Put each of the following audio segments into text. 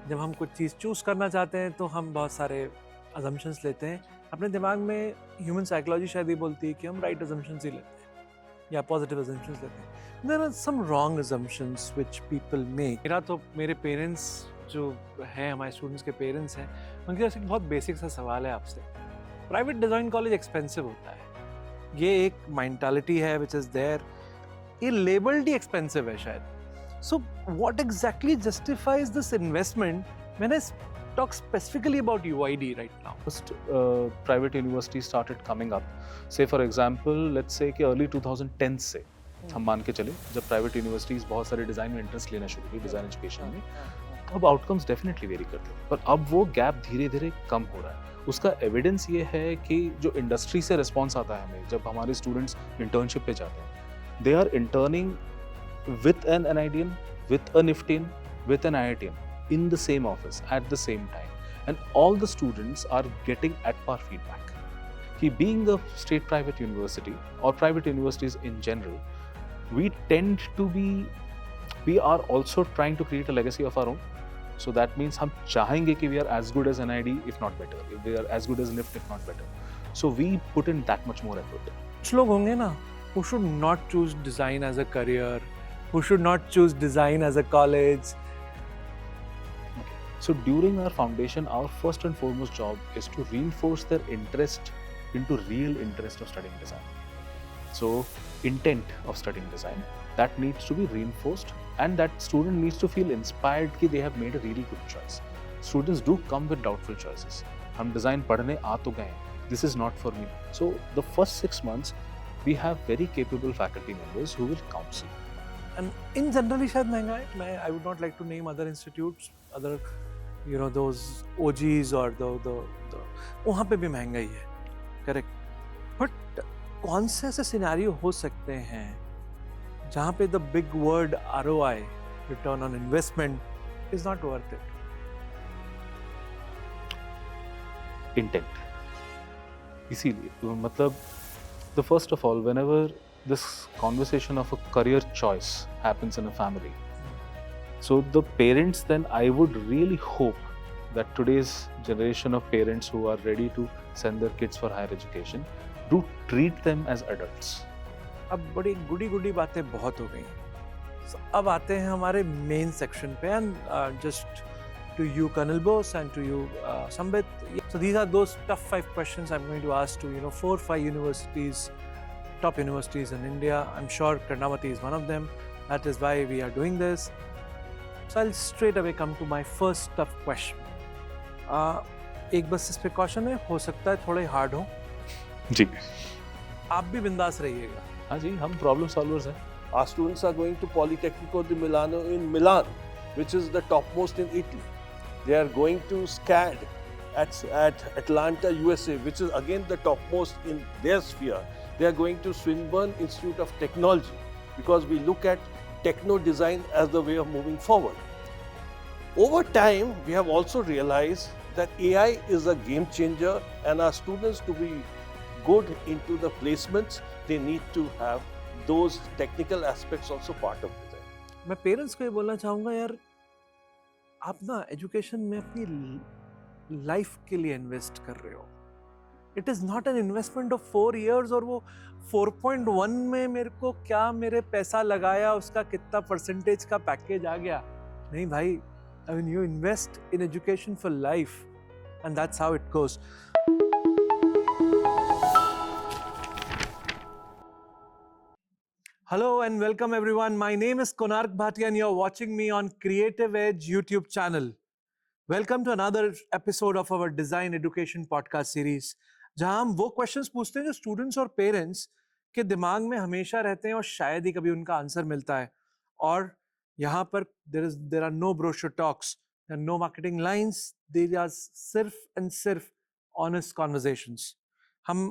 जब हम कुछ चीज़ चूज़ करना चाहते हैं तो हम बहुत सारे अजम्पशंस लेते हैं अपने दिमाग में। ह्यूमन साइकोलॉजी शायद ये बोलती है कि हम राइट अजम्पशंस ही लेते हैं या पॉजिटिव अजम्पशंस लेते हैं। There are some wrong assumptions which people make. मेरा तो मेरे पेरेंट्स जो है, हमारे स्टूडेंट्स के पेरेंट्स हैं, उनके पास एक बहुत बेसिक सा सवाल है आपसे। प्राइवेट डिज़ाइन कॉलेज एक्सपेंसिव होता है, ये एक मेंटालिटी है विच इज़ देयर। ये लेबल्ड ही एक्सपेंसिव है शायद। So what exactly justifies this investment when I talk specifically about UID right now? First private universities started coming up. Say for example, let's say कि early 2010 से हम मान के चले जब प्राइवेट यूनिवर्सिटीज बहुत सारे डिज़ाइन में इंटरेस्ट लेना शुरू की डिज़ाइन एजुकेशन में, तो अब आउटकम्स डेफिनेटली वेरी करते हैं, पर अब वो गैप धीरे धीरे कम हो रहा है। उसका एविडेंस ये है कि जो इंडस्ट्री से रिस्पॉन्स आता है हमें जब हमारे स्टूडेंट्स इंटर्नशिप पे जाते हैं, they are interning with an NIDian, with a NIFTian, with an IITian in the same office at the same time. And all the students are getting at par feedback. He being a state private university or private universities in general, we tend to be, we are also trying to create a legacy of our own. So that means हम चाहेंगे कि we are as good as NID if not better, if we are as good as NIFT if not better. So we put in that much more effort. कुछ लोग होंगे ना who should not choose design as a career, who should not choose design as a college. So during our foundation, our first and foremost job is to reinforce their interest into real interest of studying design. So intent of studying design, that needs to be reinforced, and that student needs to feel inspired that they have made a really good choice. Students do come with doubtful choices. हम design पढ़ने आ तो गए, this is not for me. So the first 6 months, we have very capable faculty members who will counsel. And in generally शायद महंगा है. I would not like to name other institutes, other those OGs or the वहाँ पे भी महंगा ही है, correct. But कौन से ऐसे सिनेरियो हो सकते हैं जहाँ पे the big word ROI, return on investment, is not worth it? Intent. इसीलिए मतलब the first of all, whenever this conversation of a career choice happens in a family, so the parents, then I would really hope that today's generation of parents who are ready to send their kids for higher education do treat them as adults. अब बड़ी गुडी बातें बहुत हो गई. So, अब आते हैं हमारे मेन सेक्शन पे, and just to you Colonel Bose and to you Sambit. So these are those tough 5 questions I'm going to ask to 4-5 universities, top universities in India. I'm sure Karnamati is one of them. That is why we are doing this. So I'll straight away come to my first tough question. एक बस इस पे caution है, हो सकता है थोड़े hard हो. जी. आप भी बिंदास रहिएगा. हाँ जी, हम problem solvers हैं. Our students are going to Politecnico di Milano in Milan, which is the topmost in Italy. They are going to SCAD at Atlanta, USA, which is again the topmost in their sphere. They are going to Swinburne Institute of Technology, because we look at techno design as the way of moving forward. Over time, we have also realized that AI is a game changer, and our students, to be good into the placements, they need to have those technical aspects also part of design. मैं parents को ये बोलना चाहूँगा, यार आप ना education में अपनी लाइफ के लिए इन्वेस्ट कर रहे हो. It is not an investment of 4 years, और वो 4.1 में मेरे को क्या मेरे पैसा लगाया उसका कितना परसेंटेज का पैकेज आ गया. नहीं भाई, I mean you invest in education for life, and that's how it goes. Hello and welcome everyone. My name is Konark Bhatia and you're watching me on Creative Edge YouTube channel. Welcome to another episode of our Design Education podcast series, जहां हम वो questions पूछते हैं जो students और parents के दिमाग में हमेशा रहते हैं और शायद ही कभी उनका आंसर मिलता है. और यहाँ पर there are no brochure talks, there are no marketing lines, there are सिर्फ and सिर्फ honest conversations. हम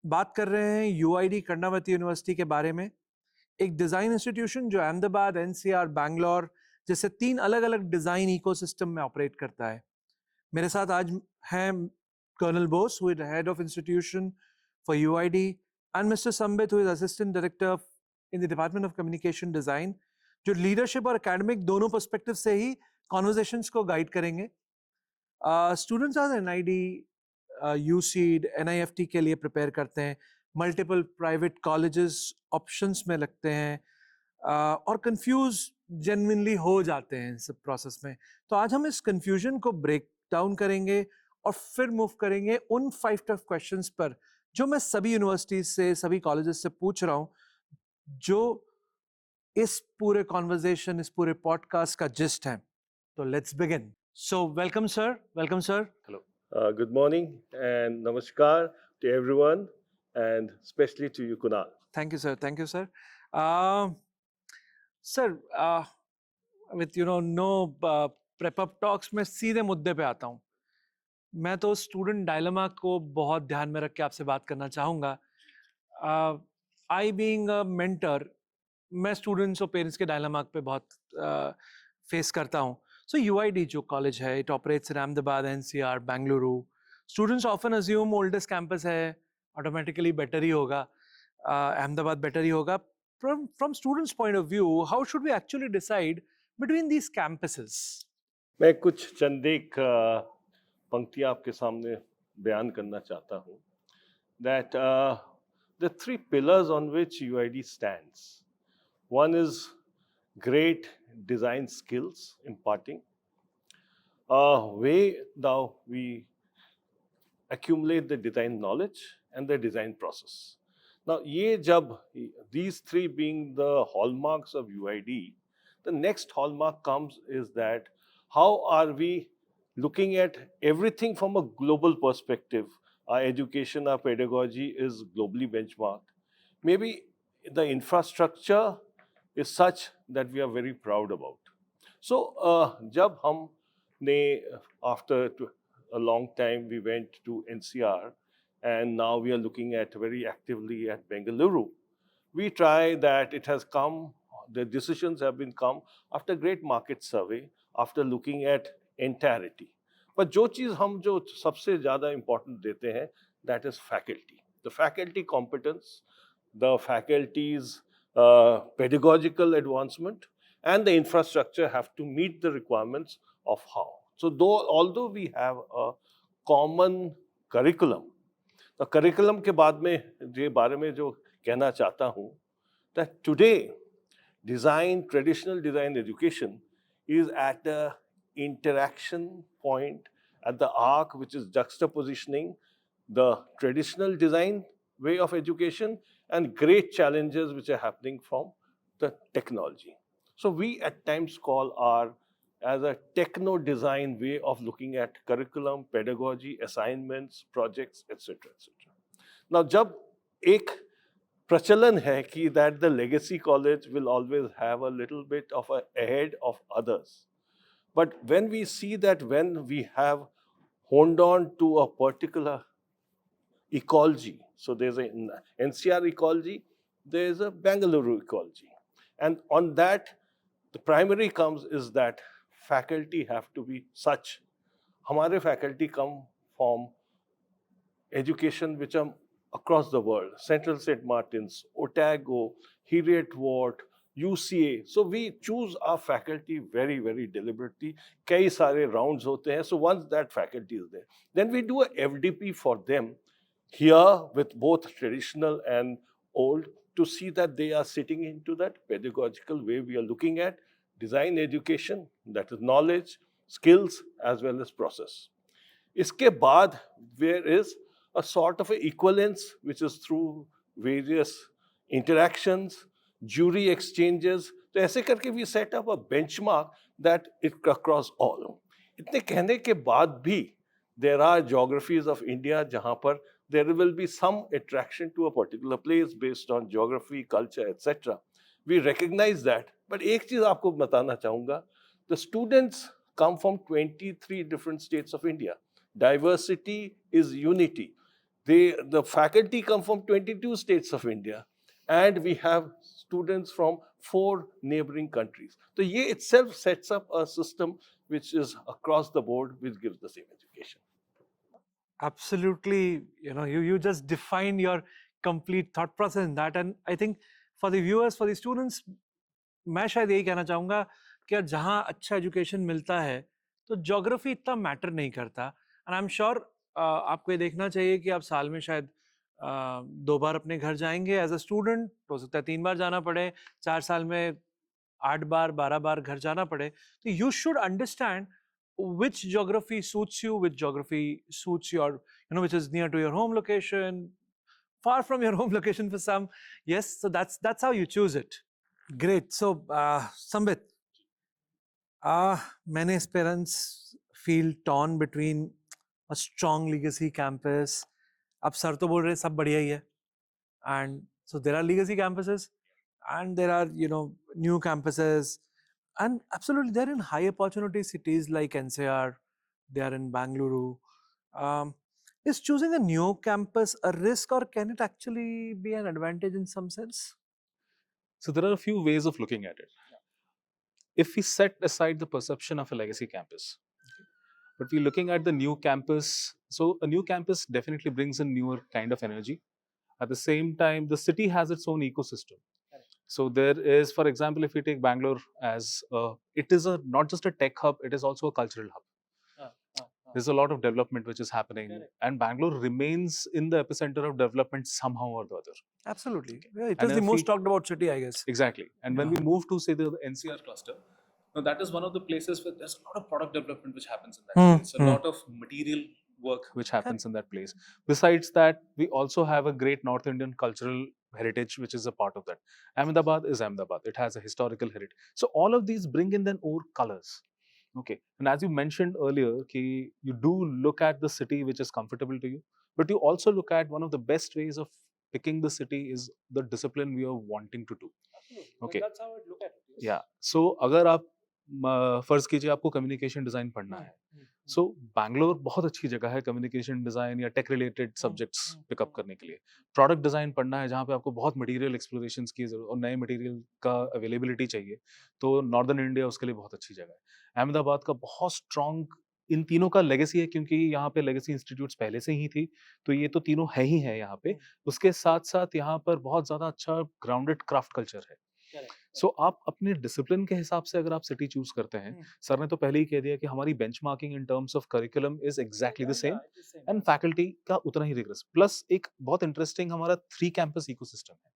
बात कर रहे हैं UID कर्णावती यूनिवर्सिटी के बारे में, एक डिज़ाइन इंस्टीट्यूशन जो अहमदाबाद, एनसीआर, बैंगलोर जैसे 3 अलग अलग डिज़ाइन इकोसिस्टम में ऑपरेट करता है. मेरे साथ आज हैं colonel Bose, who is head of institution for UID, and mister Sambit, who is assistant director in the department of communication design, जो लीडरशिप और एकेडमिक दोनों पर्सपेक्टिव से ही कॉन्वर्जेशंस को गाइड करेंगे। स्टूडेंट्स आज एनआईडी, यूसीड, एनआईएफटी के लिए प्रिपेयर करते हैं, मल्टीपल प्राइवेट कॉलेजेस ऑप्शंस में लगते हैं, और कंफ्यूज जेन्युइनली हो जाते हैं इस प्रोसेस में। तो आज हम इस कंफ्यूजन को ब्रेक डाउन करेंगे और फिर मूव करेंगे उन 5 टफ क्वेश्चंस पर जो मैं सभी यूनिवर्सिटीज से, सभी कॉलेजेस से पूछ रहा हूं, जो इस पूरे कॉन्वर्जेशन, इस पूरे पॉडकास्ट का जिस्ट है। तो let's begin. So welcome sir, welcome sir. Hello. Good morning and namaskar to everyone, and especially to you, Kunal. Thank you sir, thank you sir. Sir, with no prep up talks, मैं सीधे मुद्दे पे आता हूँ। मैं तो student dilemma को बहुत ध्यान में रख के आपसे बात करना चाहूँगा। आई बीइंग अ मेंटर, मैं स्टूडेंट्स और पेरेंट्स के डायलेमा पे बहुत फेस करता हूँ। सो यूआईडी जो कॉलेज है, it operates in Ahmedabad, NCR, Bengaluru. Students often assume oldest campus है, ऑटोमेटिकली बेटर ही होगा, अहमदाबाद बेटर ही होगा। From students' point of view, how should we actually decide between these campuses? मैं कुछ चंद एक पंक्तियां आपके सामने बयान करना चाहता हूँ। That the 3 pillars on which UID stands. One is great design skills imparting, way now we accumulate the design knowledge and the design process. Now, these 3 being the hallmarks of UID, the next hallmark comes is that how are we looking at everything from a global perspective? Our education, our pedagogy is globally benchmarked. Maybe the infrastructure is such that we are very proud about. So, jab humne after a long time we went to NCR, and now we are looking at very actively at Bengaluru. We try that it has come, the decisions have been come after great market survey, after looking at entirety. But जो चीज़ हम जो सबसे ज़्यादा important देते हैं, that is faculty. The faculty competence, the faculty's pedagogical advancement, and the infrastructure have to meet the requirements of how. So although we have a common curriculum, तो curriculum के बाद में ये बारे में जो कहना चाहता हूँ, that today traditional design education is at the interaction point, at the arc which is juxtapositioning the traditional design way of education and great challenges which are happening from the technology. So we at times call our as a techno design way of looking at curriculum, pedagogy, assignments, projects, etc. etc. Now, जब एक प्रचलन है कि that the legacy college will always have a little bit of a ahead of others, but when we see that when we have honed on to a particular ecology, so there's an NCR ecology, there's a Bengaluru ecology, and on that the primary comes is that faculty have to be such. हमारे faculty come from education which are across the world, Central St. Martins, Otago, Heriot-Watt, UCA. So we choose our faculty very, very deliberately. कई सारे rounds होते हैं. So once that faculty is there, then we do a FDP for them here with both traditional and old to see that they are sitting into that pedagogical way we are looking at design education, that is knowledge, skills as well as process. इसके बाद there is a sort of equivalence which is through various interactions, jury exchanges. तो ऐसे करके we set up a benchmark that it across all. इतने कहने के बाद भी there are geographies of India जहाँ पर there will be some attraction to a particular place based on geography, culture, etc. We recognize that. But एक चीज़ आपको बताना चाहूँगा, the students come from 23 different states of India. Diversity is unity. The faculty come from 22 states of India, and we have students from 4 neighboring countries. So ये itself sets up a system which is across the board, which gives the same education. Absolutely, you just define your complete thought process in that, and I think for the viewers, for the students, मैं शायद यही कहना चाहूँगा कि यार जहाँ अच्छा education मिलता है तो ज्योग्राफी इतना मैटर नहीं करता, एंड आई एम श्योर आपको ये देखना चाहिए कि आप साल में शायद 2 बार अपने घर जाएंगे एज अ स्टूडेंट, हो सकता है 3 बार जाना पड़े, 4 साल में 8 बार 12 बार घर जाना पड़े, तो you should understand which geography suits you, which geography suits your, which is near to your home location, far from your home location for some. Yes, so that's how you choose it. Great. So Sambit, many aspirants feel torn between a strong legacy campus. अब sir तो बोल रहे सब बढ़िया ही है, and so there are legacy campuses and there are new campuses, and absolutely they're in high opportunity cities like NCR, they are in Bangalore. Is choosing a new campus a risk, or can it actually be an advantage in some sense? So there are a few ways of looking at it. If we set aside the perception of a legacy campus, but we're looking at the new campus, so a new campus definitely brings a newer kind of energy. At the same time, the city has its own ecosystem. So there is, for example, if we take Bangalore as it is not just a tech hub, it is also a cultural hub. There's a lot of development which is happening, and Bangalore remains in the epicenter of development somehow or the other. Absolutely. Yeah, it And is the if most we- talked about city, I guess. Exactly. And when we Yeah. move to, say, the NCR cluster, now that is one of the places where there's a lot of product development which happens in that place, a lot of material work which happens in that place. Besides that, we also have a great North Indian cultural heritage which is a part of that. Ahmedabad is Ahmedabad. It has a historical heritage. So all of these bring in then more colors. Okay. And as you mentioned earlier, ki you do look at the city which is comfortable to you, but you also look at one of the best ways of picking the city is the discipline we are wanting to do. Okay. That's how I look at it. Yes. या सो अगर आप फर्ज कीजिए आपको communication design पढ़ना है, सो बैंगलोर बहुत अच्छी जगह है कम्युनिकेशन डिजाइन या टेक रिलेटेड सब्जेक्ट्स पिकअप करने के लिए. प्रोडक्ट डिजाइन पढ़ना है जहाँ पे आपको बहुत मटेरियल एक्सप्लोरेशंस की जरूरत और नए मटेरियल का अवेलेबिलिटी चाहिए, तो नॉर्दर्न इंडिया उसके लिए बहुत अच्छी जगह है. अहमदाबाद का बहुत स्ट्रॉन्ग इन तीनों का लेगेसी है, क्योंकि यहाँ पे लेगेसी इंस्टीट्यूट्स पहले से ही थी, तो ये तो तीनों है ही है यहाँ पे. उसके साथ साथ यहाँ पर बहुत ज्यादा अच्छा ग्राउंडेड क्राफ्ट कल्चर है. सो आप अपने डिसिप्लिन के हिसाब से अगर आप सिटी चूज करते हैं, सर ने तो पहले ही कह दिया कि हमारी benchmarking in terms of curriculum is exactly the same, and faculty का उतना ही रिगरस, प्लस एक बहुत इंटरेस्टिंग हमारा 3 कैंपस इकोसिस्टम है.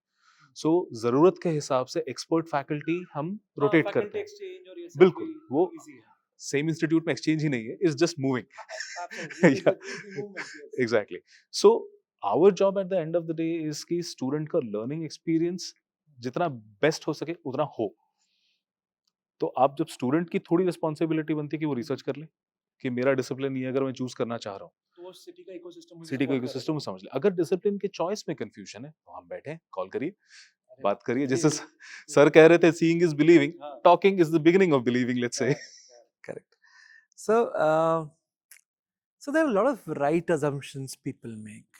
सो जरूरत के हिसाब से एक्सपर्ट फैकल्टी हम रोटेट करते हैं. बिल्कुल, वो सेम इंस्टीट्यूट में एक्सचेंज ही नहीं है, is just moving. Exactly. So our job at the end of the day is कि स्टूडेंट का लर्निंग एक्सपीरियंस जितना बेस्ट हो सके उतना हो. तो आप जब स्टूडेंट की थोड़ी रिस्पॉन्सिबिलिटी बनती है कि वो रिसर्च कर ले कि मेरा डिसिप्लिन ये अगर मैं चूज करना चाह रहा हूँ, तो सिटी का इकोसिस्टम समझ ले. अगर डिसिप्लिन के चॉइस में कंफ्यूजन है तो हम बैठे, कॉल करिए, बात करिए. जैसे सर कह रहे थे, seeing is believing, talking is the beginning of believing, let's say. Correct. So there are a lot of right assumptions people make.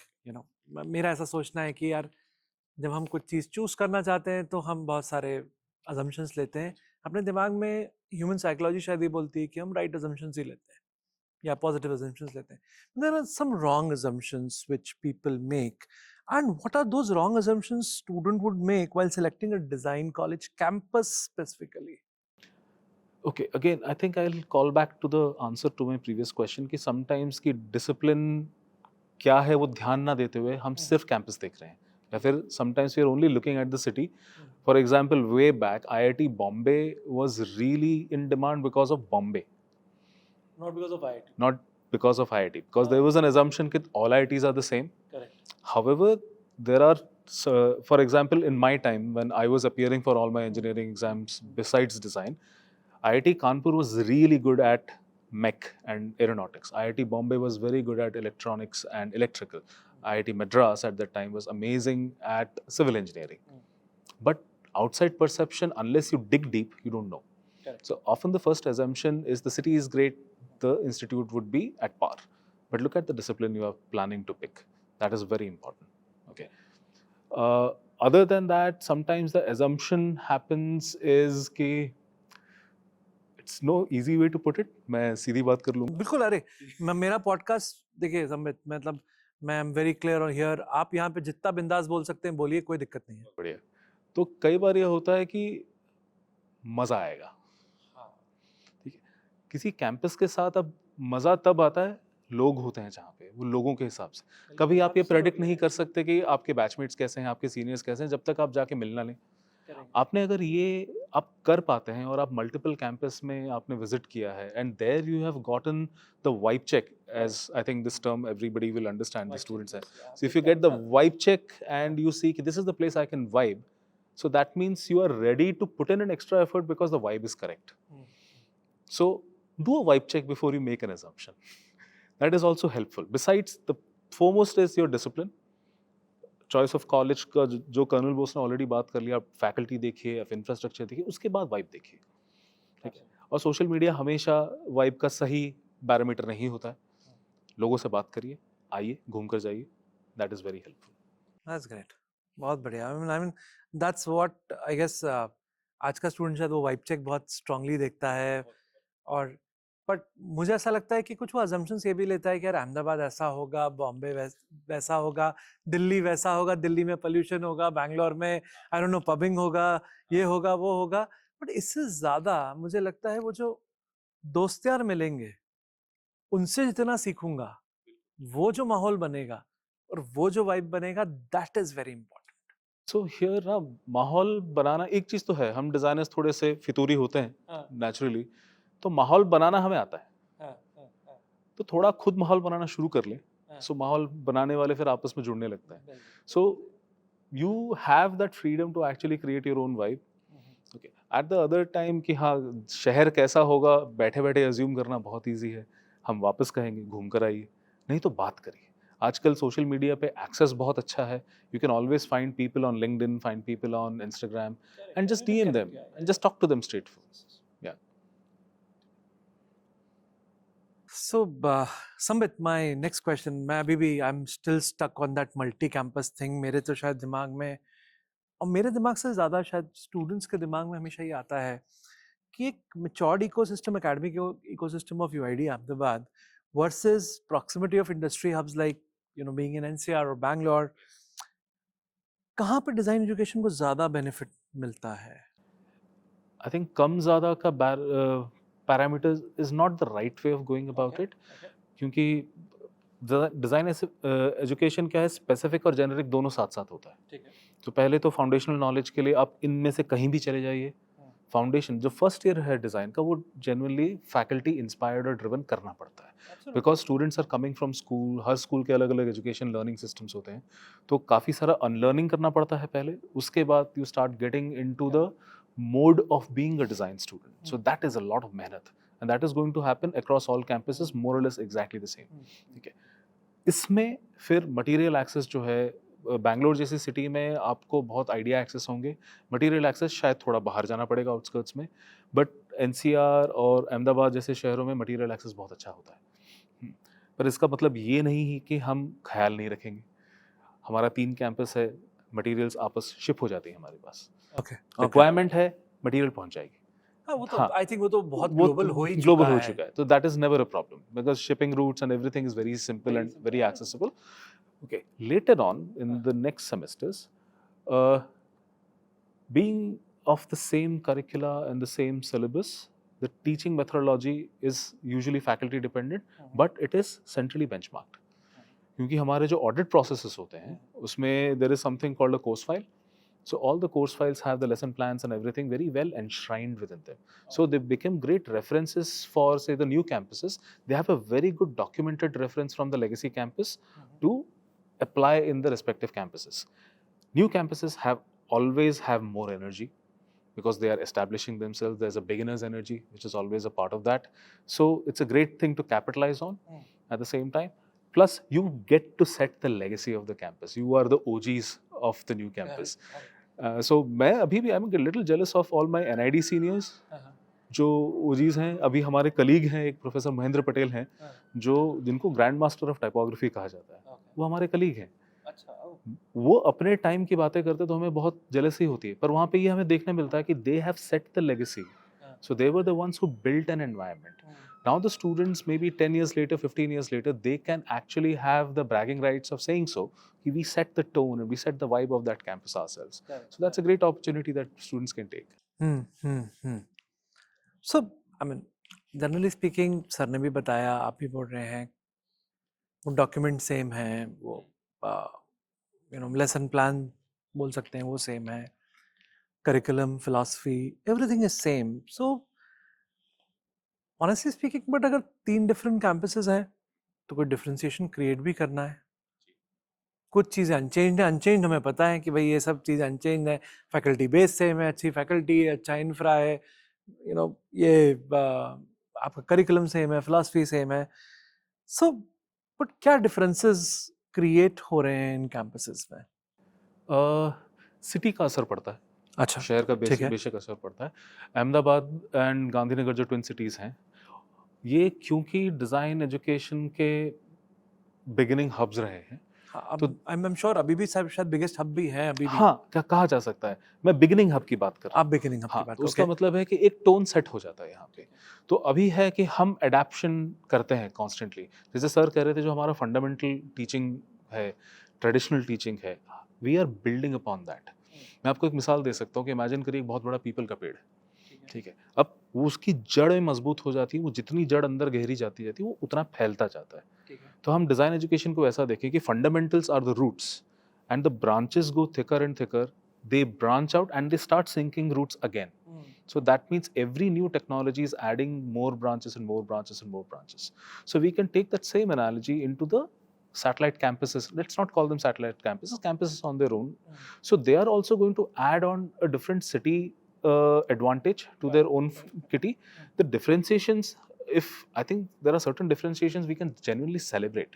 मेरा ऐसा सोचना है कि यार जब हम कुछ चीज़ चूज करना चाहते हैं तो हम बहुत सारे assumptions लेते हैं अपने दिमाग में. ह्यूमन साइकोलॉजी शायद ये बोलती है कि हम राइट assumptions ही लेते हैं या पॉजिटिव assumptions लेते हैं. There are some wrong assumptions which people make. And what are those wrong assumptions student would make while selecting a design college campus specifically? Okay, again, I think I'll call back to the answer to my previous question कि sometimes की discipline क्या है वो ध्यान ना देते हुए हम सिर्फ कैंपस देख रहे हैं, या फिर sometimes we are only looking at the city. For example, way back, IIT Bombay was really in demand because of Bombay. Not because of IIT. Not because of IIT, because there was an assumption that all IITs are the same. Correct. However, there are, for example, in my time when I was appearing for all my engineering exams besides design, IIT Kanpur was really good at mech and aeronautics. IIT Bombay was very good at electronics and electrical. IIT Madras at that time was amazing at civil engineering. But outside perception, unless you dig deep, you don't know. Correct. So often the first assumption is the city is great, the institute would be at par. But look at the discipline you are planning to pick. That is very important. Okay. Other than that, sometimes the assumption happens is कि it's no easy way to put it. मैं सीधी बात कर लूँगा. बिल्कुल. अरे मेरा podcast देखिए संबित, मतलब मैं एम वेरी क्लियर और हियर आप यहाँ पे जितना बिंदास बोल सकते हैं बोलिए, कोई दिक्कत नहीं है. बढ़िया. तो कई बार ये होता है कि मजा आएगा. किसी कैंपस के साथ अब मज़ा तब आता है लोग होते हैं जहाँ पे, वो लोगों के हिसाब से। कभी आप ये प्रेडिक्ट नहीं कर सकते कि आपके बैचमेट्स कैसे हैं, आपके सीनियर्स कैसे हैं, जब तक आप जाके मिल ना लें। आपने अगर ये आप कर पाते हैं और आप मल्टीपल कैंपस में आपने विजिट किया है and there you have gotten the vibe check, as I think this term everybody will understand, the students है, so if you get the vibe check and you see this is the place I can vibe, so that means you are ready to put in an extra effort because the vibe is correct. So do a vibe check before you make an assumption. That is also helpful. Besides, the foremost is your discipline. Choice of college का जो colonel Bose ने already बात कर लिया, आप faculty देखिए, आप infrastructure देखिए, उसके बाद वाइब देखिए, ठीक है। और सोशल मीडिया हमेशा वाइब का सही पैरामीटर नहीं होता है। लोगों से बात करिए, आइए, घूम कर जाइए, that is very helpful. That's great, बहुत बढ़िया। I mean that's what I guess आज का स्टूडेंट शायद वो वाइब चेक बहुत स्ट्रांगली देखता है। और बट मुझे ऐसा लगता है कि कुछ वो अजम्पशंस ये भी लेता है कि यार अहमदाबाद ऐसा होगा, बॉम्बे वैसा होगा, दिल्ली वैसा होगा, दिल्ली में पोल्यूशन होगा, बैंगलोर में आई डोंट नो पबिंग होगा, ये होगा वो होगा। बट इससे ज्यादा मुझे लगता है वो जो दोस्त यार मिलेंगे उनसे जितना सीखूंगा, वो जो माहौल बनेगा और वो जो वाइब बनेगा, that is very important. So here ना, माहौल बनाना एक चीज तो है, हम डिजाइनर्स थोड़े से फितूरी होते हैं नेचुरली, तो माहौल बनाना हमें आता है, तो थोड़ा खुद माहौल बनाना शुरू कर लें, सो माहौल बनाने वाले फिर आपस में जुड़ने लगता है। So you have that freedom to actually create your own vibe. Okay, at the other time कि हाँ शहर कैसा होगा बैठे बैठे अज्यूम करना बहुत ईजी है, हम वापस कहेंगे घूम कर आइए, नहीं तो बात करिए। आजकल सोशल मीडिया पे एक्सेस बहुत अच्छा है, you can always find people on LinkedIn, find people on Instagram and just DM them and just talk to them straight forward. So, Sambit, my next question, मैं अभी भी I'm still stuck on that multi-campus thing। मेरे तो शायद दिमाग में, और मेरे दिमाग से ज़्यादा शायद स्टूडेंट्स के दिमाग में हमेशा ये आता है कि एक matured ecosystem, academic ecosystem of UID Ahmedabad versus proximity of industry hubs like being in NCR or Bangalore, कहाँ पे डिज़ाइन एजुकेशन को ज़्यादा बेनिफिट मिलता है? आई थिंक कम ज़्यादा का parameter is not the right way of going about it, क्योंकि design education क्या है, स्पेसिफिक और जेनरिक दोनों साथ साथ होता है। ठीक है। तो पहले तो फाउंडेशनल नॉलेज के लिए आप इनमें से कहीं भी चले जाइए, फाउंडेशन जो फर्स्ट ईयर है डिज़ाइन का, वो जनरली फैकल्टी इंस्पायर्ड और ड्रिवन करना पड़ता है, because students are coming from school, हर स्कूल के अलग अलग एजुकेशन लर्निंग सिस्टम्स होते हैं, तो काफ़ी सारा अनलर्निंग करना पड़ता है पहले, उसके बाद you start getting into the mode of being a design student. So that is a lot of mehnat, and that is going to happen across all campuses, more or less exactly the same. ठीक है। इसमें फिर material access जो है, बैंगलोर जैसी city में आपको बहुत आइडिया एक्सेस होंगे, मटेरियल एक्सेस शायद थोड़ा बाहर जाना पड़ेगा आउटस्कर्ट्स में, बट एनसीआर और अहमदाबाद जैसे शहरों में मटेरियल एक्सेस बहुत अच्छा होता है। पर इसका मतलब ये नहीं है कि हम ख्याल नहीं रखेंगे। हमारा 3 कैंपस है, मटेरियल्स आपस शिप हो जाती है हमारे पास, रिक्वायरमेंट है, मटेरियल पहुंच जाएगी। हाँ, वो तो आई थिंक वो तो बहुत ग्लोबल हो चुका है, तो that is never a problem because shipping routes and everything is very simple and very accessible. Okay, later on in the next semesters, being of the same curricula and the same syllabus, the teaching methodology is usually faculty dependent, but it is centrally benchmarked. क्योंकि हमारे जो audit processes होते हैं उसमें there is something called a course file. So all the course files have the lesson plans and everything very well enshrined within them. So they become great references for, say, the new campuses. They have a very good documented reference from the legacy campus to apply in the respective campuses. New campuses always have more energy because they are establishing themselves. There's a beginner's energy, which is always a part of that. So it's a great thing to capitalize on at the same time. Plus, you get to set the legacy of the campus. You are the OGs of the new campus. So मैं अभी भी I'm a little jealous of all my NID seniors जो OGs हैं। अभी हमारे colleague हैं, एक professor Mahendra Patel हैं, जो जिनको ग्रैंड मास्टर ऑफ टाइपोग्राफी कहा जाता है, वो हमारे कलीग हैं। वो अपने टाइम की बातें करते तो हमें बहुत जेलसी होती है, पर वहाँ पे ये हमें देखने मिलता है कि they have set the legacy, so they were the ones who built an environment. Now the students, maybe 10 years later, 15 years later, they can actually have the bragging rights of saying so. We set the tone and we set the vibe of that campus ourselves. So that's a great opportunity that students can take. So, I mean, generally speaking sir ने भी बताया, आप भी बोल रहे हैं, वो document same है, वो लेसन प्लान बोल सकते हैं वो सेम है, curriculum, philosophy, everything is same. So honestly speaking, but अगर 3 डिफरेंट कैंपसेस हैं तो कोई डिफरेंशिएशन क्रिएट भी करना है. कुछ चीज़ें अनचेंज्ड है, अनचेंज्ड हमें पता है कि भाई ये सब चीज़ें अनचेंज्ड है, फैकल्टी बेस सेम है, अच्छी फैकल्टी है, अच्छा इंफ्रा है, ये आपका करिकुलम सेम है, फिलॉसफी सेम है. सो बट क्या डिफरेंसेस क्रिएट हो रहे हैं इन कैंपसेस में? सिटी का असर पड़ता है, अच्छा, शहर का ठीक है. बेशक असर पड़ता है. अहमदाबाद एंड गांधीनगर जो ट्विन सिटीज़ हैं, ये क्योंकि डिज़ाइन एजुकेशन के बिगिनिंग हब्स रहे हैं, तो आई एम श्योर अभी भी शायद बिगेस्ट हब भी है अभी भी. हाँ, क्या कहा जा सकता है. मैं बिगिनिंग हब की बात कर रहा आप हूँ. बिगिनिंग हब की हाँ, बात, तो उसका मतलब है कि एक टोन सेट हो जाता है यहाँ पे. तो अभी है कि हम एडेप्शन करते हैं कॉन्स्टेंटली. जैसे सर कह रहे थे, जो हमारा फंडामेंटल टीचिंग है, ट्रेडिशनल टीचिंग है, we are building upon that. मैं आपको एक मिसाल दे सकता हूँ कि इमेजिन करिए एक बहुत बड़ा पीपल का पेड़ है, ठीक है. अब वो उसकी जड़ मजबूत हो जाती है, वो जितनी जड़ अंदर गहरी जाती जाती है, वो उतना फैलता जाता है. तो हम डिज़ाइन एजुकेशन को ऐसा देखें कि fundamentals are the roots and the branches go thicker and thicker. They branch out and they start sinking roots again. So that means every new technology is adding more branches and more branches and more branches. So we can take that same analogy into the satellite campuses. Let's not call them satellite campuses, campuses on their own. So they are also going to add on a different city advantage to their own kitty. The differentiations, if I think there are certain differentiations we can genuinely celebrate,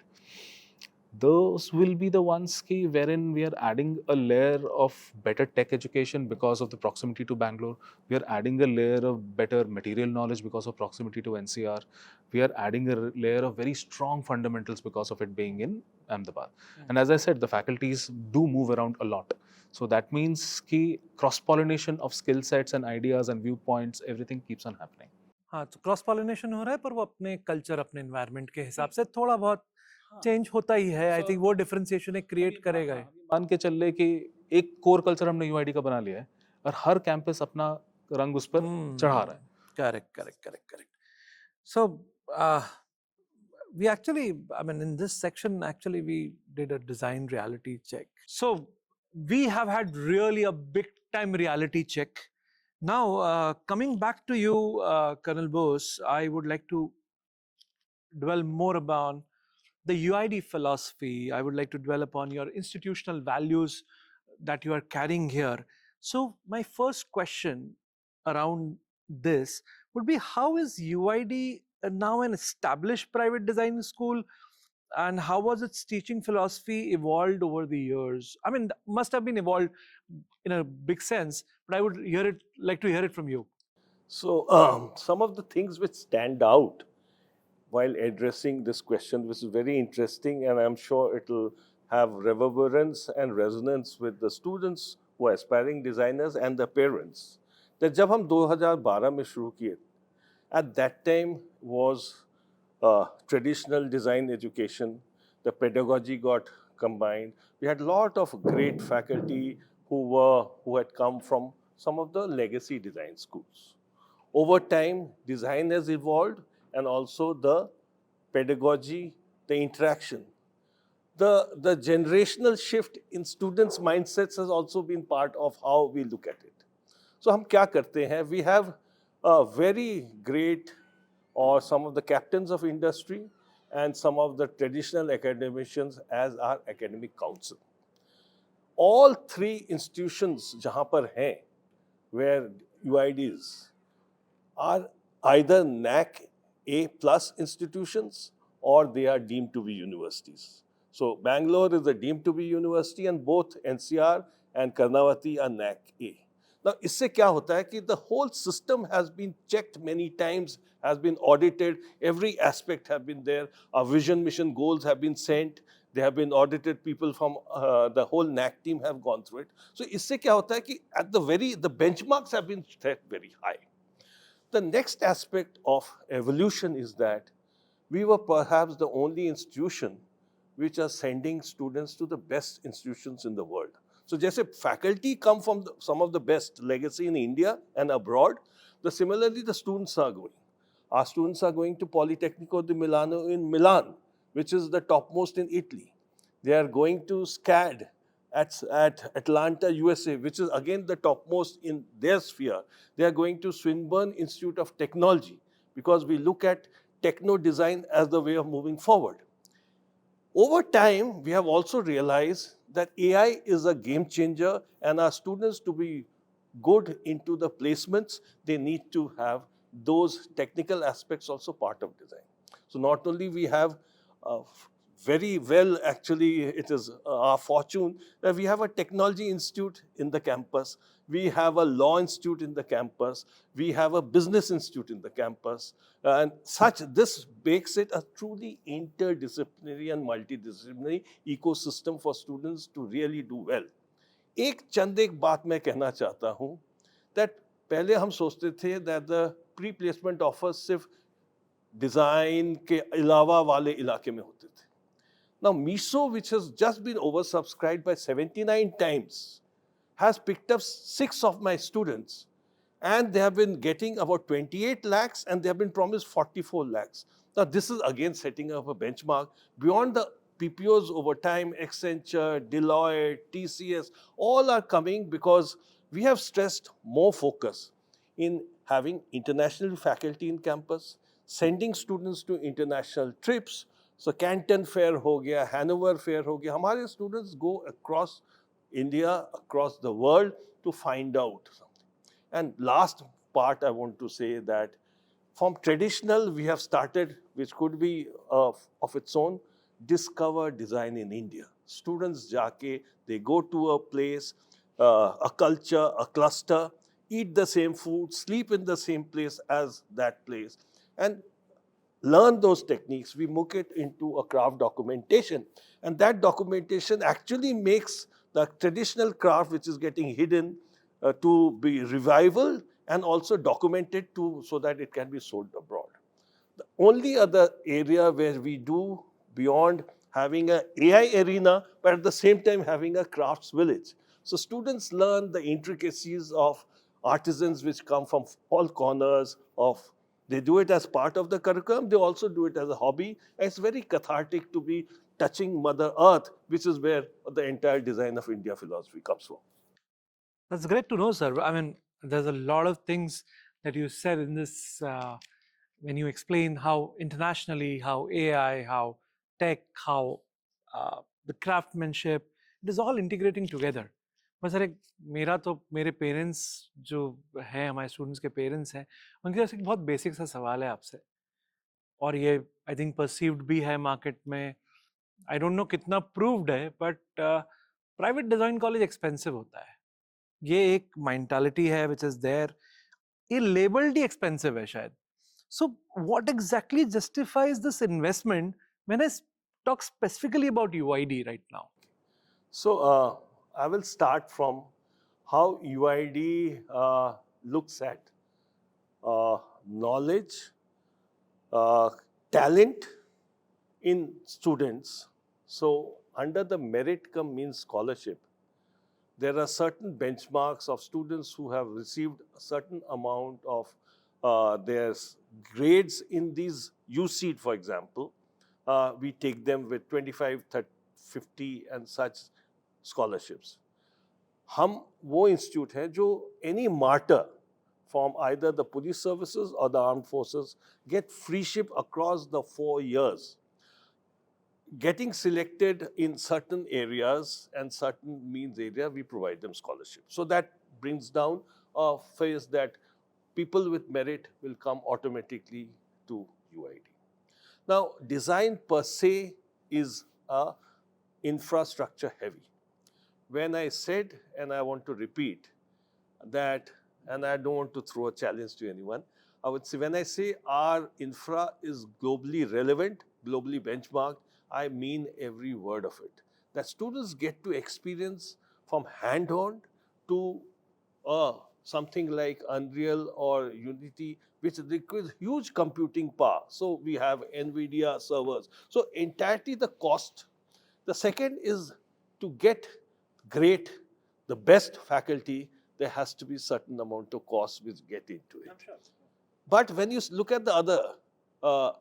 those will be the ones wherein we are adding a layer of better tech education because of the proximity to Bangalore. We are adding a layer of better material knowledge because of proximity to NCR. We are adding a layer of very strong fundamentals because of it being in Ahmedabad. And as I said, the faculties do move around a lot. So that means cross-pollination of skill sets and ideas and viewpoints, everything keeps on happening. हाँ, तो cross pollination हो रहा है, पर वो अपने culture, अपने environment के हिसाब से थोड़ा बहुत चेंज होता ही है. आई थिंक वो डिफरेंशिएशन एक क्रिएट करेगा ही. मान के चल ले कि एक कोर कल्चर हमने यूआईडी का बना लिया है और हर कैंपस अपना रंग उस पर चढ़ा रहा है. Correct. So we actually, I mean, in this section, actually, we did a design reality check. So we have had really a big time reality check. Now, coming back to you, Colonel Bose, I would like to dwell more upon the UID philosophy. I would like to dwell upon your institutional values that you are carrying here. So my first question around this would be, how is UID now an established private design school, and how was its teaching philosophy evolved over the years? I mean, must have been evolved in a big sense, but I would like to hear it from you. So, some of the things which stand out while addressing this question, which is very interesting, and I'm sure it will have reverberance and resonance with the students who are aspiring designers and the parents. that जब हम 2012 में शुरू किए, at that time was traditional design education. The pedagogy got combined. We had a lot of great faculty who had come from some of the legacy design schools. Over time, design has evolved, and also the pedagogy, the interaction. The generational shift in students' mindsets has also been part of how we look at it. So हम क्या करते हैं? We have a very great, or some of the captains of industry and some of the traditional academicians as our academic council. All three institutions जहाँ पर हैं, where UIDs are either NAC A plus institutions or they are deemed to be universities. So Bangalore is a deemed to be university, and both NCR and Karnavati are NAC A. Now, इससे क्या होता है कि the whole system has been checked many times, has been audited, every aspect have been there. Our vision, mission, goals have been sent. They have been audited. People from the whole NAC team have gone through it. So इससे क्या होता है कि at the benchmarks have been set very high. The next aspect of evolution is that we were perhaps the only institution which are sending students to the best institutions in the world. So जैसे faculty come from some of the best legacy in India and abroad, similarly the students are going. Our students are going to Politecnico di Milano in Milan, which is the topmost in Italy. They are going to SCAD at Atlanta, USA, which is again the topmost in their sphere. They are going to Swinburne Institute of Technology because we look at techno design as the way of moving forward. Over time, we have also realized that AI is a game changer, and our students, to be good into the placements, they need to have those technical aspects also part of design. So not only we have very well, actually, it is our fortune that we have a technology institute in the campus, we have a law institute in the campus, we have a business institute in the campus, and such, this makes it a truly interdisciplinary and multidisciplinary ecosystem for students to really do well. एक बात मैं कहना चाहता हूँ that पहले हम सोचते थे that the pre-placement offers सिर्फ डिज़ाइन के अलावा वाले इलाके में होते थे. Now, MISO, which has just been oversubscribed by 79 times, has picked up 6 of my students, and they have been getting about 28 lakhs, and they have been promised 44 lakhs. Now, this is again setting up a benchmark beyond the PPOs over time. Accenture, Deloitte, TCS, all are coming because we have stressed more focus in having international faculty in campus, sending students to international trips. So Canton Fair ho gaya, Hanover Fair ho gaya. Hamare students go across India, across the world to find out something. And last part I want to say that from traditional we have started, which could be of its own, discover design in India. Students jaake, they go to a place, a culture, a cluster, eat the same food, sleep in the same place as that place, and learn those techniques. We make it into a craft documentation, and that documentation actually makes the traditional craft, which is getting hidden, to be revival and also documented so that it can be sold abroad. The only other area where we do beyond having an AI arena, but at the same time having a crafts village. So students learn the intricacies of artisans which come from all corners of. They do it as part of the curriculum. They also do it as a hobby. And it's very cathartic to be touching Mother Earth, which is where the entire design of India philosophy comes from. That's great to know, sir. I mean, there's a lot of things that you said in this when you explain how internationally, how AI, how tech, how the craftsmanship, it is all integrating together. बस sir एक मेरा तो मेरे parents जो हैं, हमारे students के parents हैं, उनकी तरफ से एक बहुत बेसिक सा सवाल है आपसे, और ये आई थिंक परसीव्ड भी है मार्केट में. आई डोंट नो कितना प्रूव्ड है, but private design college expensive होता है. ये एक मेंटालिटी है विच इज़ देयर. ये लेबल्ड ही एक्सपेंसिव है शायद. So what exactly justifies this investment when I talk specifically about UID right now? So I will start from how UID looks at knowledge, talent in students. So under the merit come means scholarship, there are certain benchmarks of students who have received a certain amount of their grades in these USEED, for example. We take them with 25, 30, 50 and such scholarships. हम वो institute है जो any martyr from either the police services or the armed forces get freeship across the 4 years. Getting selected in certain areas and certain means area, we provide them scholarship. So that brings down a phase that people with merit will come automatically to UID. Now, design per se is infrastructure heavy. When I said, and I want to repeat that, and I don't want to throw a challenge to anyone, I would say when I say our infra is globally relevant, globally benchmarked, I mean every word of it. That students get to experience from hand-on to something like Unreal or Unity, which requires huge computing power. So we have NVIDIA servers. So entirely the cost. The second is to get great, the best faculty, there has to be certain amount of cost which get into it. I'm sure. But when you look at the other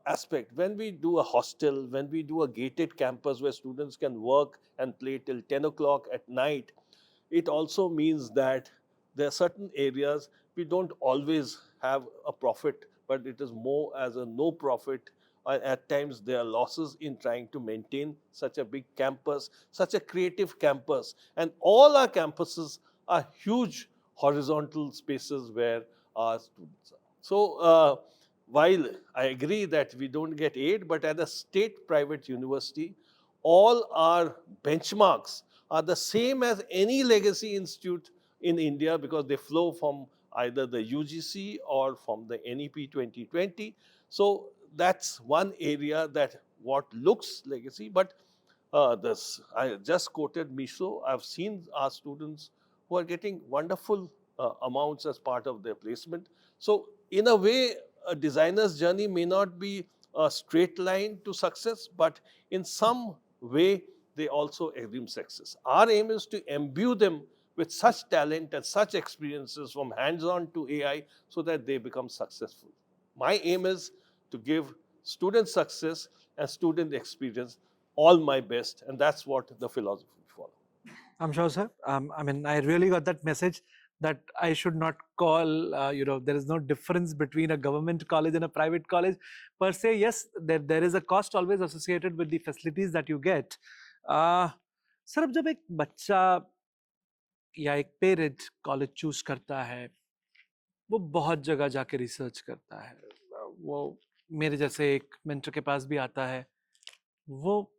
aspect, when we do a hostel, when we do a gated campus where students can work and play till 10 o'clock at night, it also means that there are certain areas we don't always have a profit, but it is more as a no profit. At times there are losses in trying to maintain such a big campus, such a creative campus. And all our campuses are huge horizontal spaces where our students are. So, while I agree that we don't get aid, but at a state private university, all our benchmarks are the same as any legacy institute in India because they flow from either the UGC or from the NEP 2020. So that's one area that what looks legacy, but this I just quoted MISO. I've seen our students who are getting wonderful amounts as part of their placement. So in a way, a designer's journey may not be a straight line to success, but in some way they also aim success. Our aim is to imbue them with such talent and such experiences from hands-on to AI so that they become successful. My aim is to give student success and student experience all my best, and that's what the philosophy follows. I'm sure, sir. I mean, I really got that message that I should not call, there is no difference between a government college and a private college per se. Yes, there is a cost always associated with the facilities that you get. Sir, अब जब एक बच्चा या एक parent college choose करता है, वो बहुत जगह जाके रिसर्च करता है, वो मेरे जैसे एक मेंटर के पास भी आता है, वो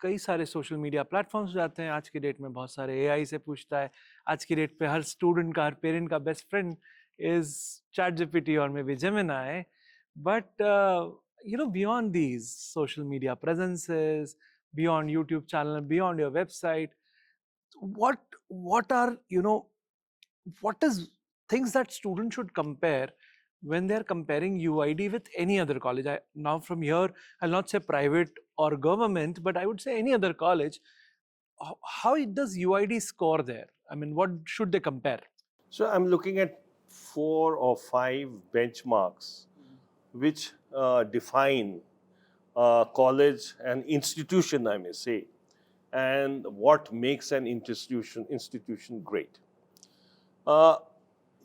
कई सारे सोशल मीडिया प्लेटफॉर्म्स जाते हैं, आज की डेट में बहुत सारे एआई से पूछता है, आज की डेट पे हर स्टूडेंट का, हर पेरेंट का बेस्ट फ्रेंड इज ChatGPT और may be Gemini, but beyond these social media presences, beyond YouTube channel, beyond your website, what are what is things that students should compare when they are comparing UID with any other college? Now from here, I'll not say private or government, but I would say any other college. How does UID score there? I mean, what should they compare? So I'm looking at 4 or 5 benchmarks which define college and institution, I may say, and what makes an institution great.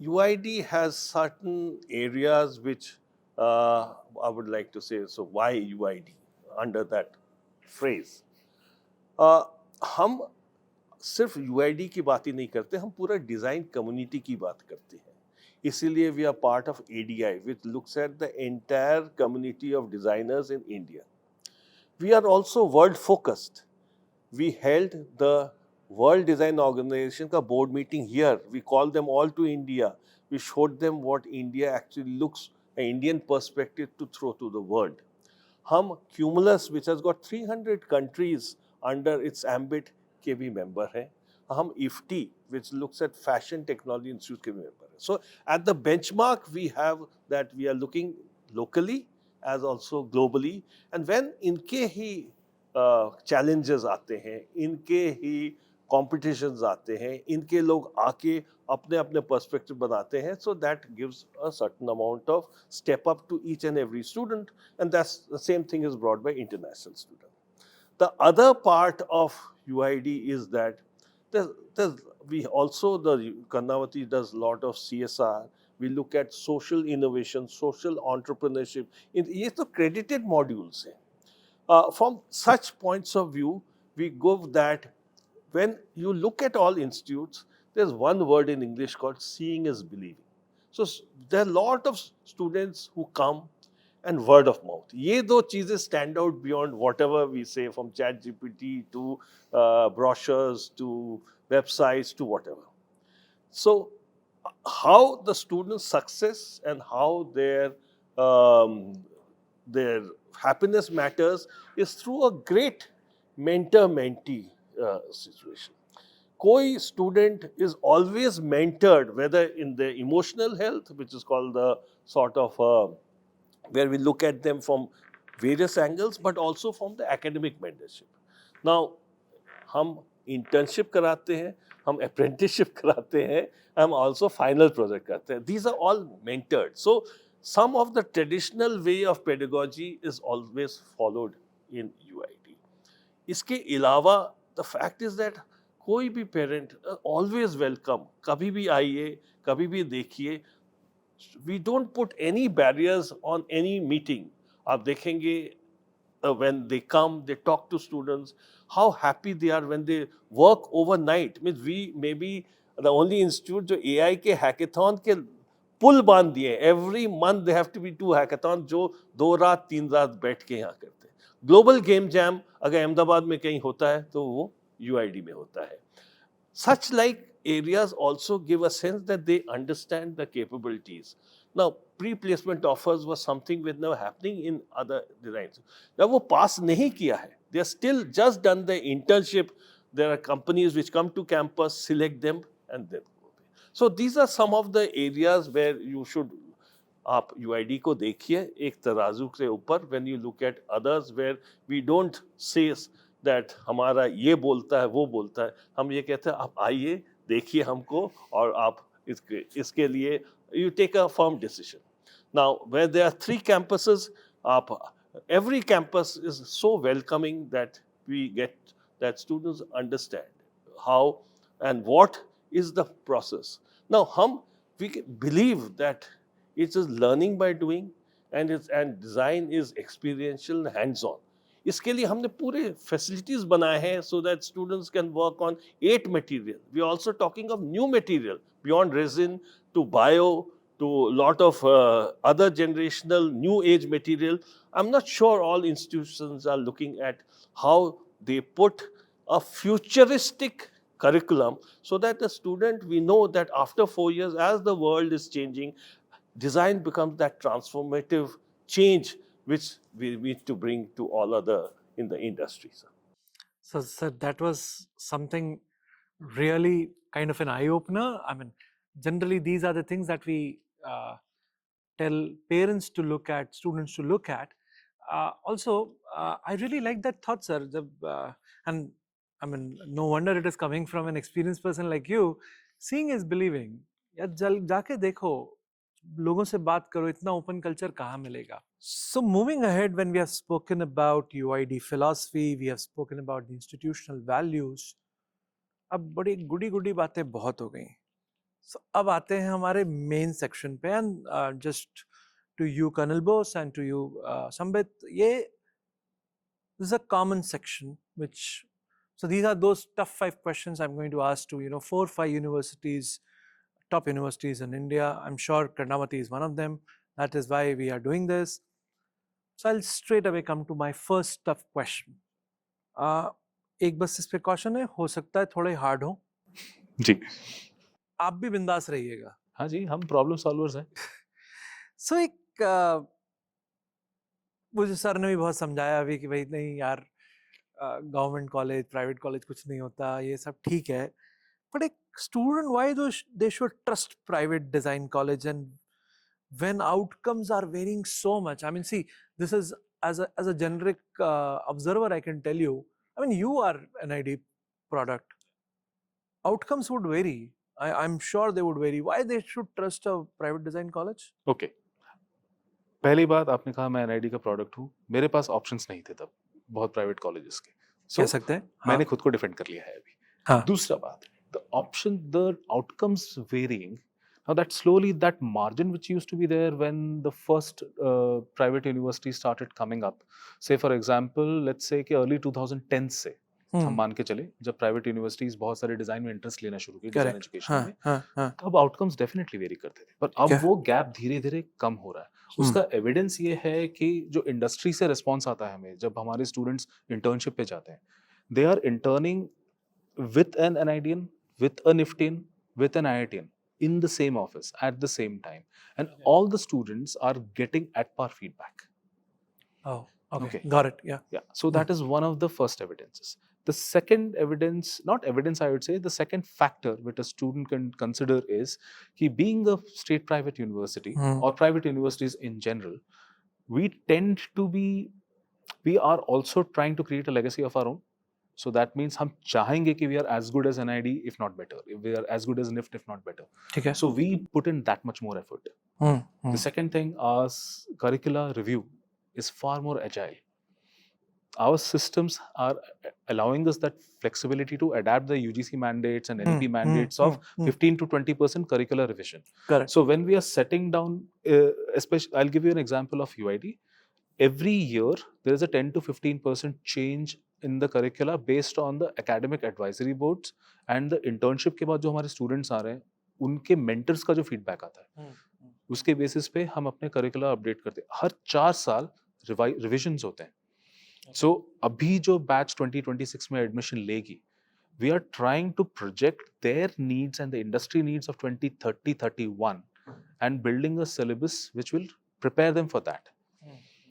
UID has certain areas which I would like to say. So why UID under that phrase? हम सिर्फ UID की बात ही नहीं करते, हम पूरा design community की बात करते हैं. इसीलिए we are part of ADI, which looks at the entire community of designers in India. We are also world focused. We held the World Design Organization का board meeting here. We called them all to India. We showed them what India actually looks, an Indian perspective to throw to the world. हम Cumulus, which has got 300 countries under its ambit, के भी member हैं. हम IFTI, which looks at Fashion Technology Institute, के भी member हैं. So at the benchmark, we have that we are looking locally as also globally. And when इनके ही challenges आते हैं, इनके ही competitions आते हैं, इनके लोग आके अपने अपने perspective बनाते हैं, so that gives a certain amount of step up to each and every student, and that's the same thing is brought by international student. The other part of UID is that we also, the Karnavati does a lot of CSR. We look at social innovation, social entrepreneurship. ये तो credited modules हैं. From such points of view, we go that when you look at all institutes, there's one word in English called seeing is believing. So there are a lot of students who come and word of mouth. ये दो चीजें stand out beyond whatever we say, from ChatGPT to brochures to websites to whatever. So how the student's success and how their happiness matters is through a great mentor-mentee situation. कोई student is always mentored, whether in their emotional health, which is called the sort of where we look at them from various angles, but also from the academic mentorship. Now, हम internship कराते हैं, हम apprenticeship कराते हैं, हम also final project करते हैं. These are all mentored. So some of the traditional way of pedagogy is always followed in UID. इसके अलावा the fact is that कोई भी parent always welcome, कभी भी आइए, कभी भी देखिए. We don't put any barriers on any meeting. आप देखेंगे when they come, they talk to students, how happy they are when they work overnight. Means we may be the only institute जो AI के hackathon के पुल बांध दिए. Every month they have to be 2 hackathon जो 2 रात 3 रात बैठ के यहाँ करते हैं. ग्लोबल गेम जैम अगर अहमदाबाद में कहीं होता है तो वो UID में होता है. Such like areas also give a sense that they understand the capabilities. Now, pre-placement offers was something which now happening in other designs. Now, वो pass नहीं किया है. They are still just done the internship. There are companies which come to campus, select them, and then go. So these are some of the areas where you should आप UID को देखिए एक तराजू से ऊपर. When you look at others where we don't say that हमारा ये बोलता है वो बोलता है, हम ये कहते हैं आप आइए देखिए हमको और आप इसके लिए you take a firm decision. Now where there are 3 campuses, every campus is so welcoming that we get that students understand how and what is the process. Now we believe that it is learning by doing and design is experiential hands on. इसके लिए हमने पूरे facilities बनाए हैं so that students can work on 8 material. We are also talking of new material beyond resin to bio to a lot of other generational new age material. I'm not sure all institutions are looking at how they put a futuristic curriculum so that the student, we know that after 4 years as the world is changing, design becomes that transformative change which we need to bring to all other in the industry. So, sir, that was something really kind of an eye-opener. I mean, generally these are the things that we tell parents to look at, students to look at. Also, I really like that thought, sir. And I mean, no wonder it is coming from an experienced person like you. Seeing is believing. या जाके देखो, लोगों से बात करो, इतना open culture कहाँ मिलेगा? So moving ahead, when we have spoken about UID philosophy, we have spoken about the institutional values. अब बड़ी गुडी बातें बहुत हो गई. So अब आते हैं हमारे main section पे, and just to you Colonel Bose and to you Sambit, this is a common section which, so these are those tough 5 questions I'm going to ask to 4 or 5 universities, top universities in India. I'm sure Karnamati is one of them. That is why we are doing this. So I'll straight away come to my first tough question. एक बस इस पे caution है, हो सकता है थोड़े hard हो. जी. आप भी बिंदास रहिएगा. हाँ जी, हम प्रॉब्लम सॉल्वर्स हैं. सो एक मुझे सर ने भी बहुत समझाया अभी कि भाई नहीं यार, गवर्नमेंट कॉलेज प्राइवेट कॉलेज कुछ नहीं होता, ये सब ठीक है, बट एक student why they should trust private design college and when outcomes are varying so much. I mean see, this is as a generic observer, I can tell you, I mean, you are an ID product. Outcomes would vary. I'm sure they would vary. Why they should trust a private design college? Okay. पहली बात, आपने कहा मैं NID का product हूँ, मेरे पास options नहीं थे तब बहुत प्राइवेट कॉलेजेस के. कह सकते हैं मैंने खुद को डिफेंड कर लिया है अभी. हाँ. दूसरा बात, the outcomes varying. Now that slowly, that margin which used to be there when the first private universities started coming up, say for example, let's say कि early 2010 से हम मान के चले, जब प्राइवेट यूनिवर्सिटीज बहुत सारे डिजाइन में इंटरेस्ट लेना शुरू की डिजाइन एजुकेशन में, तब आउटकम्स डेफिनेटली वेरी करते थे. पर अब वो गैप धीरे धीरे कम हो रहा है. उसका एविडेंस ये है कि जो इंडस्ट्री से रिस्पॉन्स आता है हमें, जब हमारे स्टूडेंट्स इंटर्नशिप पे जाते हैं, they are interning with an NIDian, with a NIFTian, with an IITian in the same office at the same time, and all the students are getting at par feedback. Oh, okay. Got it. Yeah. So that is one of the first evidences. The second evidence, not evidence, I would say, the second factor which a student can consider is कि being a state private university or private universities in general, we are also trying to create a legacy of our own. So that means हम चाहेंगे कि we are as good as NID if not better, if we are as good as NIFT if not better. ठीक है. So we put in that much more effort. The second thing, our curricula review is far more agile. Our systems are allowing us that flexibility to adapt the UGC mandates and NEP mandates of 15 to 20% curricular revision. Correct. So when we are setting down, especially, I'll give you an example of UID. Every year, there is a 10 to 15% change in the curricula based on the academic advisory boards and the internship के बाद जो हमारे students आ रहे हैं, उनके mentors का जो feedback आता है, उसके basis पे हम अपने curricula update करते हैं. हर 4 साल revisions होते हैं. So अभी जो batch 2026 में admission लेगी, we are trying to project their needs and the industry needs of 2030-31 and building a syllabus which will prepare them for that.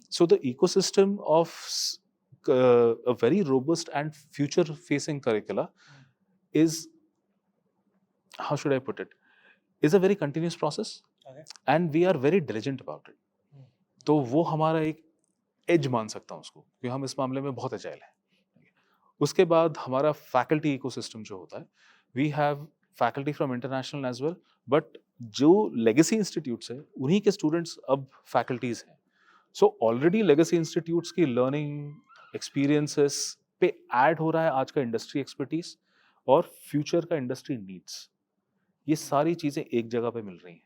So the ecosystem of a very robust and future-facing curricula is, how should I put it, is a very continuous process, and we are very diligent about it. तो वो हमारा एक as मान सकता हूँ उसको, कि हम इस मामले में बहुत एजाइल हैं. उसके बाद हमारा फैकल्टी इकोसिस्टम जो होता है, we have faculty from international as well, but जो लेगेसी इंस्टीट्यूट्स है उन्हीं के स्टूडेंट्स अब फैकल्टीज हैं. सो ऑलरेडी लेगेसी इंस्टीट्यूट्स की लर्निंग एक्सपीरियंसेस पे ऐड हो रहा है आज का इंडस्ट्री एक्सपर्टीज और फ्यूचर का इंडस्ट्री नीड्स. ये सारी चीज़ें एक जगह पे मिल रही हैं.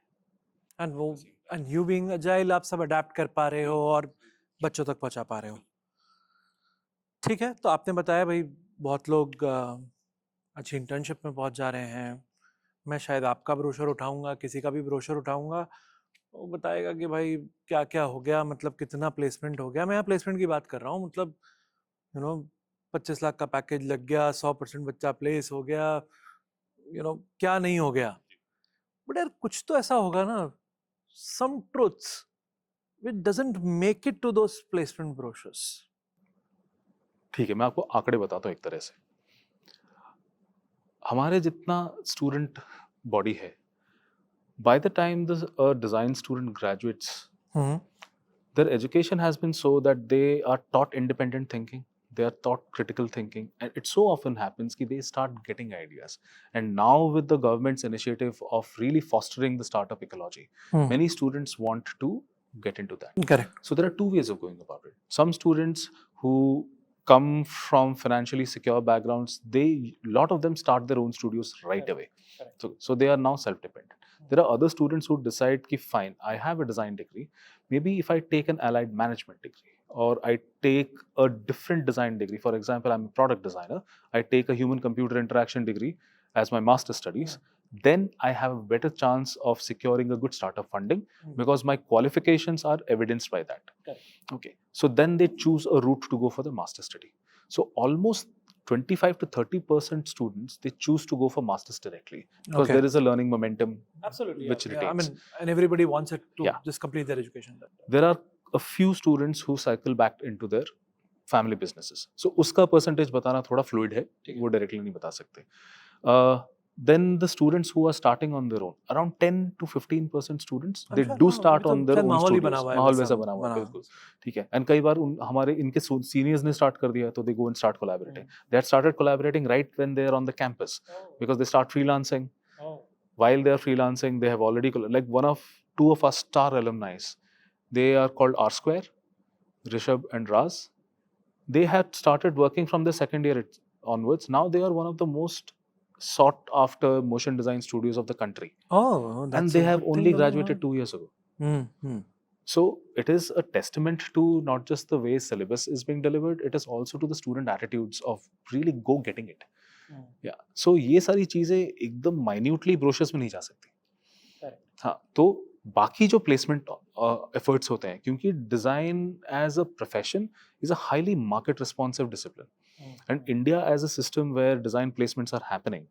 एंड यू बीइंग अजाइल, आप सब अडेप्ट कर पा रहे हो और बच्चों तक पहुंचा पा रहे हो. ठीक है, तो आपने बताया भाई बहुत लोग अच्छी इंटर्नशिप में पहुंच जा रहे हैं. मैं शायद आपका ब्रोशर उठाऊंगा, किसी का भी ब्रोशर उठाऊंगा, वो बताएगा कि भाई क्या क्या हो गया, मतलब कितना प्लेसमेंट हो गया. मैं यहाँ प्लेसमेंट की बात कर रहा हूँ, मतलब 25 लाख का पैकेज लग गया, 100% बच्चा प्लेस हो गया, क्या नहीं हो गया. बट यार कुछ तो ऐसा होगा ना, some truths which doesn't make it to those placement brochures. ठीक है, मैं आपको आंकड़े बताता हूँ. एक तरह से हमारे जितना स्टूडेंट बॉडी है, by the time a design student graduates, their education has been so that they are taught independent thinking, they are taught critical thinking, and it so often happens that they start getting ideas. And now with the government's initiative of really fostering the startup ecology, many students want to get into that. Correct. So there are two ways of going about it. Some students who come from financially secure backgrounds, lot of them start their own studios right away. So they are now self-dependent. There are other students who decide ki fine, I have a design degree. Maybe if I take an allied management degree or I take a different design degree, for example, I'm a product designer, I take a human computer interaction degree as my master's studies, then I have a better chance of securing a good startup funding because my qualifications are evidenced by that. Okay. So then they choose a route to go for the master's study. So almost 25 to 30% students, they choose to go for masters directly because there is a learning momentum. Absolutely, which retains. And everybody wants it to just complete their education. There are a few students who cycle back into their family businesses. So uska percentage batana thoda fluid hai, wo directly nahi bata sakte. Then the students who are starting on their own, around 10 to 15% students, they do start on their own studios. माहौल वैसा बना हुआ है, बिल्कुल, ठीक है. And कई बार हमारे इनके seniors ने start कर दिया, तो they go and start collaborating. They had started collaborating right when they are on the campus because they start freelancing. While they are freelancing, they have already, like two of our star alumni, they are called R Square, Rishabh and Raz. They had started working from the second year onwards. Now they are one of the most sought after motion design studios of the country. And they have only graduated 2 years ago. So it is a testament to not just the way syllabus is being delivered, it is also to the student attitudes of really go getting it. Yeah. So ये सारी चीजें एकदम minutely brochures में नहीं जा सकती. हाँ, तो बाकी जो placement efforts होते हैं, क्योंकि design as a profession is a highly market responsive discipline. And India as a system where design placements are happening,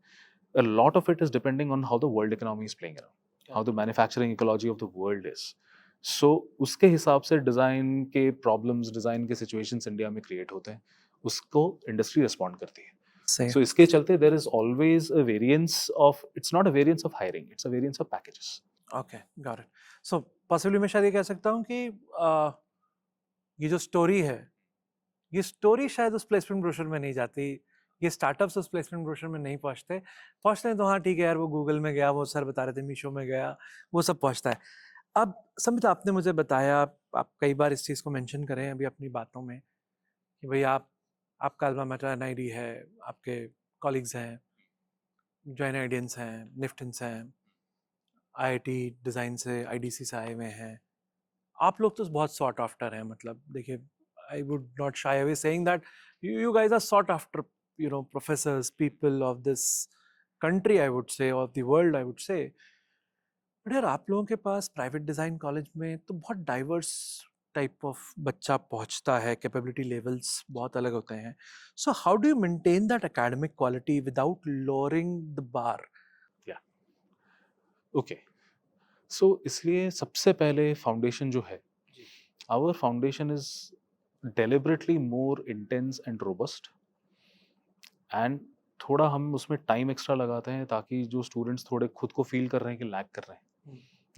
a lot of it is depending on how the world economy is playing around, how the manufacturing ecology of the world is. So उसके हिसाब से design के problems, design के situations India में create होते हैं, उसको industry respond करती है. So इसके चलते there is always a variance of, it's not a variance of hiring, it's a variance of packages. Okay, got it. So possibly मैं शायद ये कह सकता हूँ कि ये जो story है, ये story शायद उस placement brochure में नहीं जाती, ये स्टार्टअप्स उस प्लेसमेंट ब्रोशर में नहीं पहुंचते हैं तो हाँ ठीक है यार, वो गूगल में गया, वो सर बता रहे थे मीशो में गया, वो सब पहुंचता है। अब संबित, आपने मुझे बताया, आप कई बार इस चीज़ को मेंशन करें अभी अपनी बातों में कि भाई आपका अल्मा मैटर एनआईडी है, आपके कॉलीग्स हैं, जॉइन आइडियंस हैं, निफ्टन्स हैं, आईआईटी डिज़ाइन से, आईडीसी से आए हुए हैं, आप लोग तो बहुत सॉर्ट आफ्टर हैं। मतलब देखिए, आई would not shy away saying that you guys are sought after, professors, people of this country, I would say, of the world, I would say. But यार, आप लोगों के पास प्राइवेट डिज़ाइन कॉलेज में तो बहुत डाइवर्स टाइप ऑफ बच्चा पहुंचता है, कैपेबिलिटी लेवल्स बहुत अलग होते हैं। So how do you maintain that academic quality without lowering the bar? Okay, so इसलिए सबसे पहले फाउंडेशन जो है, our foundation is deliberately more intense and robust, and थोड़ा हम उसमें टाइम एक्स्ट्रा लगाते हैं ताकि जो स्टूडेंट्स थोड़े खुद को फील कर रहे हैं कि लैग कर रहे हैं,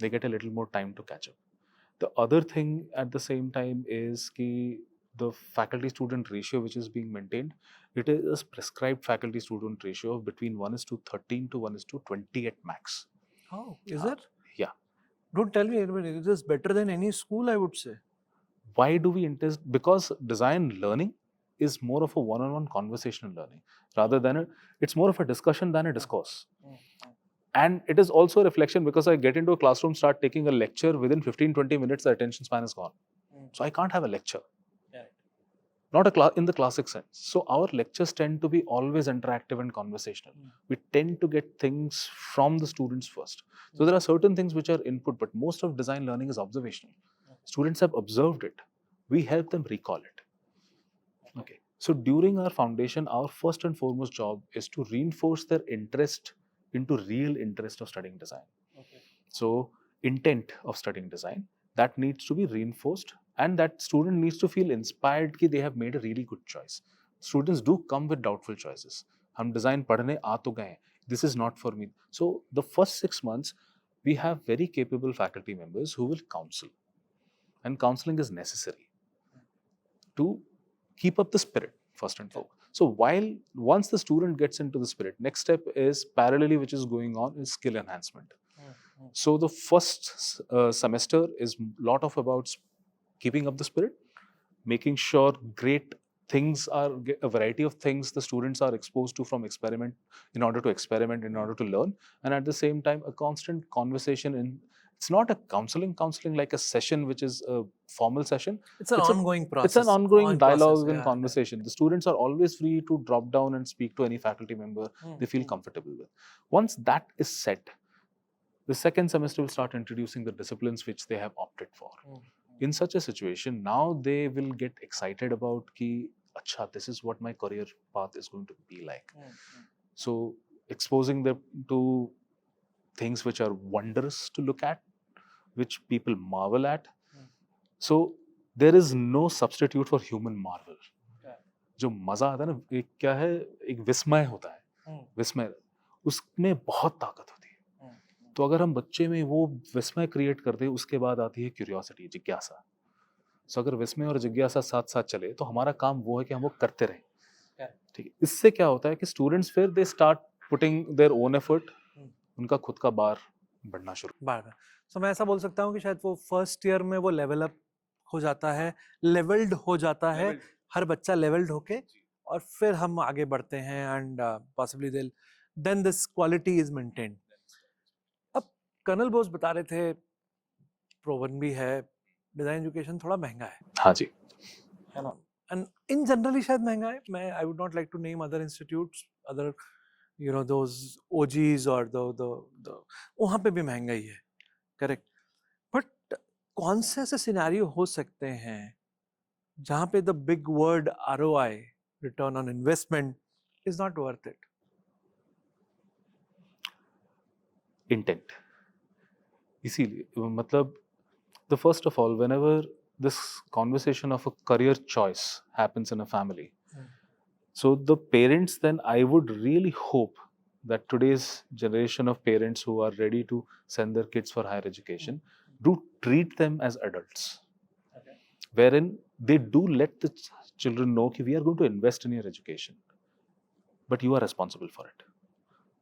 they get a little more time to catch up. The other thing at the same time is कि the faculty student ratio which is being maintained, it is a prescribed faculty student ratio of between 1:13 to 1:20 at max. Oh, is it? Yeah. Don't tell me, it is better than any school, I would say. Why do we insist? Because design learning is more of a one-on-one conversational learning rather than it's more of a discussion than a discourse. And it is also a reflection because I get into a classroom, start taking a lecture, within 15-20 minutes the attention span is gone. So I can't have a lecture. Not a class in the classic sense. So our lectures tend to be always interactive and conversational. We tend to get things from the students first. So there are certain things which are input, but most of design learning is observational. Students have observed it. We help them recall it. Okay. So during our foundation, our first and foremost job is to reinforce their interest into real interest of studying design. Okay. So intent of studying design, that needs to be reinforced, and that student needs to feel inspired that they have made a really good choice. Students do come with doubtful choices. हम design पढ़ने आ तो गए, this is not for me. So the first 6 months, we have very capable faculty members who will counsel, and counseling is necessary to keep up the spirit first and foremost. So once the student gets into the spirit, next step is parallelly which is going on is skill enhancement. So the first semester is lot of about keeping up the spirit, making sure great things are, a variety of things the students are exposed to from experiment, in order to learn, and at the same time a constant conversation. It's not a counseling like a session which is a formal session. It's an ongoing process. It's an ongoing dialogue process, and conversation. The students are always free to drop down and speak to any faculty member they feel comfortable with. Once that is set, the second semester will start introducing the disciplines which they have opted for. In such a situation, now they will get excited about ki, acha, this is what my career path is going to be like. So exposing them to things which are wondrous to look at, which people marvel at. So there is no substitute for human marvel. जो मजा आता है ना, एक क्या है, एक विस्मय होता है, विस्मय, उसमें बहुत ताकत होती है. तो अगर हम बच्चे में वो विस्मय क्रिएट कर दें, उसके बाद आती है क्यूरियोसिटी, जिज्ञासा. सो अगर विस्मय और जिज्ञासा साथ साथ चले तो हमारा काम वो है कि हम वो करते रहें. ठीक है. इससे क्या होता है कि स्टूडेंट्स फिर they start putting their own effort, उनका खुद का बार बढ़ना शुरू. सो मैं ऐसा बोल सकता हूँ कि शायद वो फर्स्ट ईयर में वो लेवल अप हो जाता है, लेवल्ड हो जाता है, हर बच्चा लेवल्ड होके, और फिर हम आगे बढ़ते हैं, and possibly then this quality is maintained. अब कर्नल बोस बता रहे थे, प्रोवन भी है, डिजाइन एजुकेशन थोड़ा महंगा है. हाँ जी, है ना, एंड इन जनरली शायद महंगा है. मैं I would not like to name other institutes, other those OGs or the वहाँ पे भी महंगा ही है, करेक्ट. बट कौन से ऐसे सिनेरियो हो सकते हैं जहाँ पे the big word ROI, return on investment, is not worth it? Intent. इसीलिए मतलब the first of all, whenever this conversation of a career choice happens in a family, so the parents, then I would really hope that today's generation of parents who are ready to send their kids for higher education do treat them as adults, wherein they do let the children know that we are going to invest in your education. but you are responsible for it.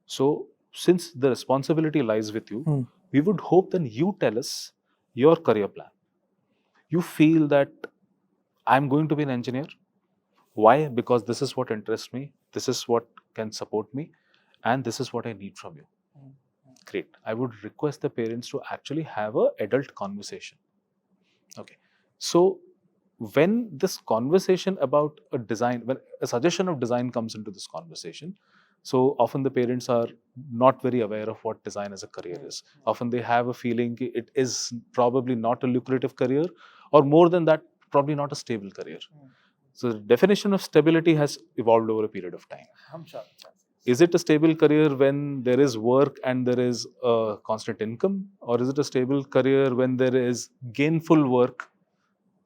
So, since the responsibility lies with you, we would hope then you tell us your career plan. You feel that I'm going to be an engineer. Why? Because this is what interests me, this is what can support me, and this is what I need from you. Great. I would request the parents to actually have a adult conversation. Okay. So, when this conversation about a design, when a suggestion of design comes into this conversation, so often the parents are not very aware of what design as a career is. Often they have a feeling ki it is probably not a lucrative career, or more than that, probably not a stable career. So the definition of stability has evolved over a period of time. Is it a stable career when there is work and there is a constant income, or is it a stable career when there is gainful work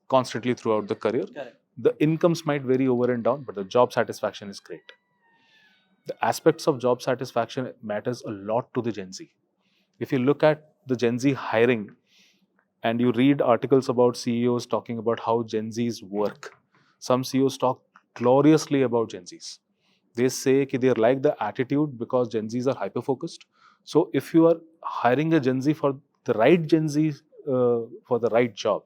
constantly throughout the career? Correct. The incomes might vary over and down, but the job satisfaction is great. The aspects of job satisfaction matters a lot to the Gen Z. If you look at the Gen Z hiring and you read articles about CEOs talking about how Gen Zs work, some CEOs talk gloriously about Gen Zs. They say that they like the attitude because Gen Zs are hyper focused. So if you are hiring a Gen Z for the right Gen Z for the right job,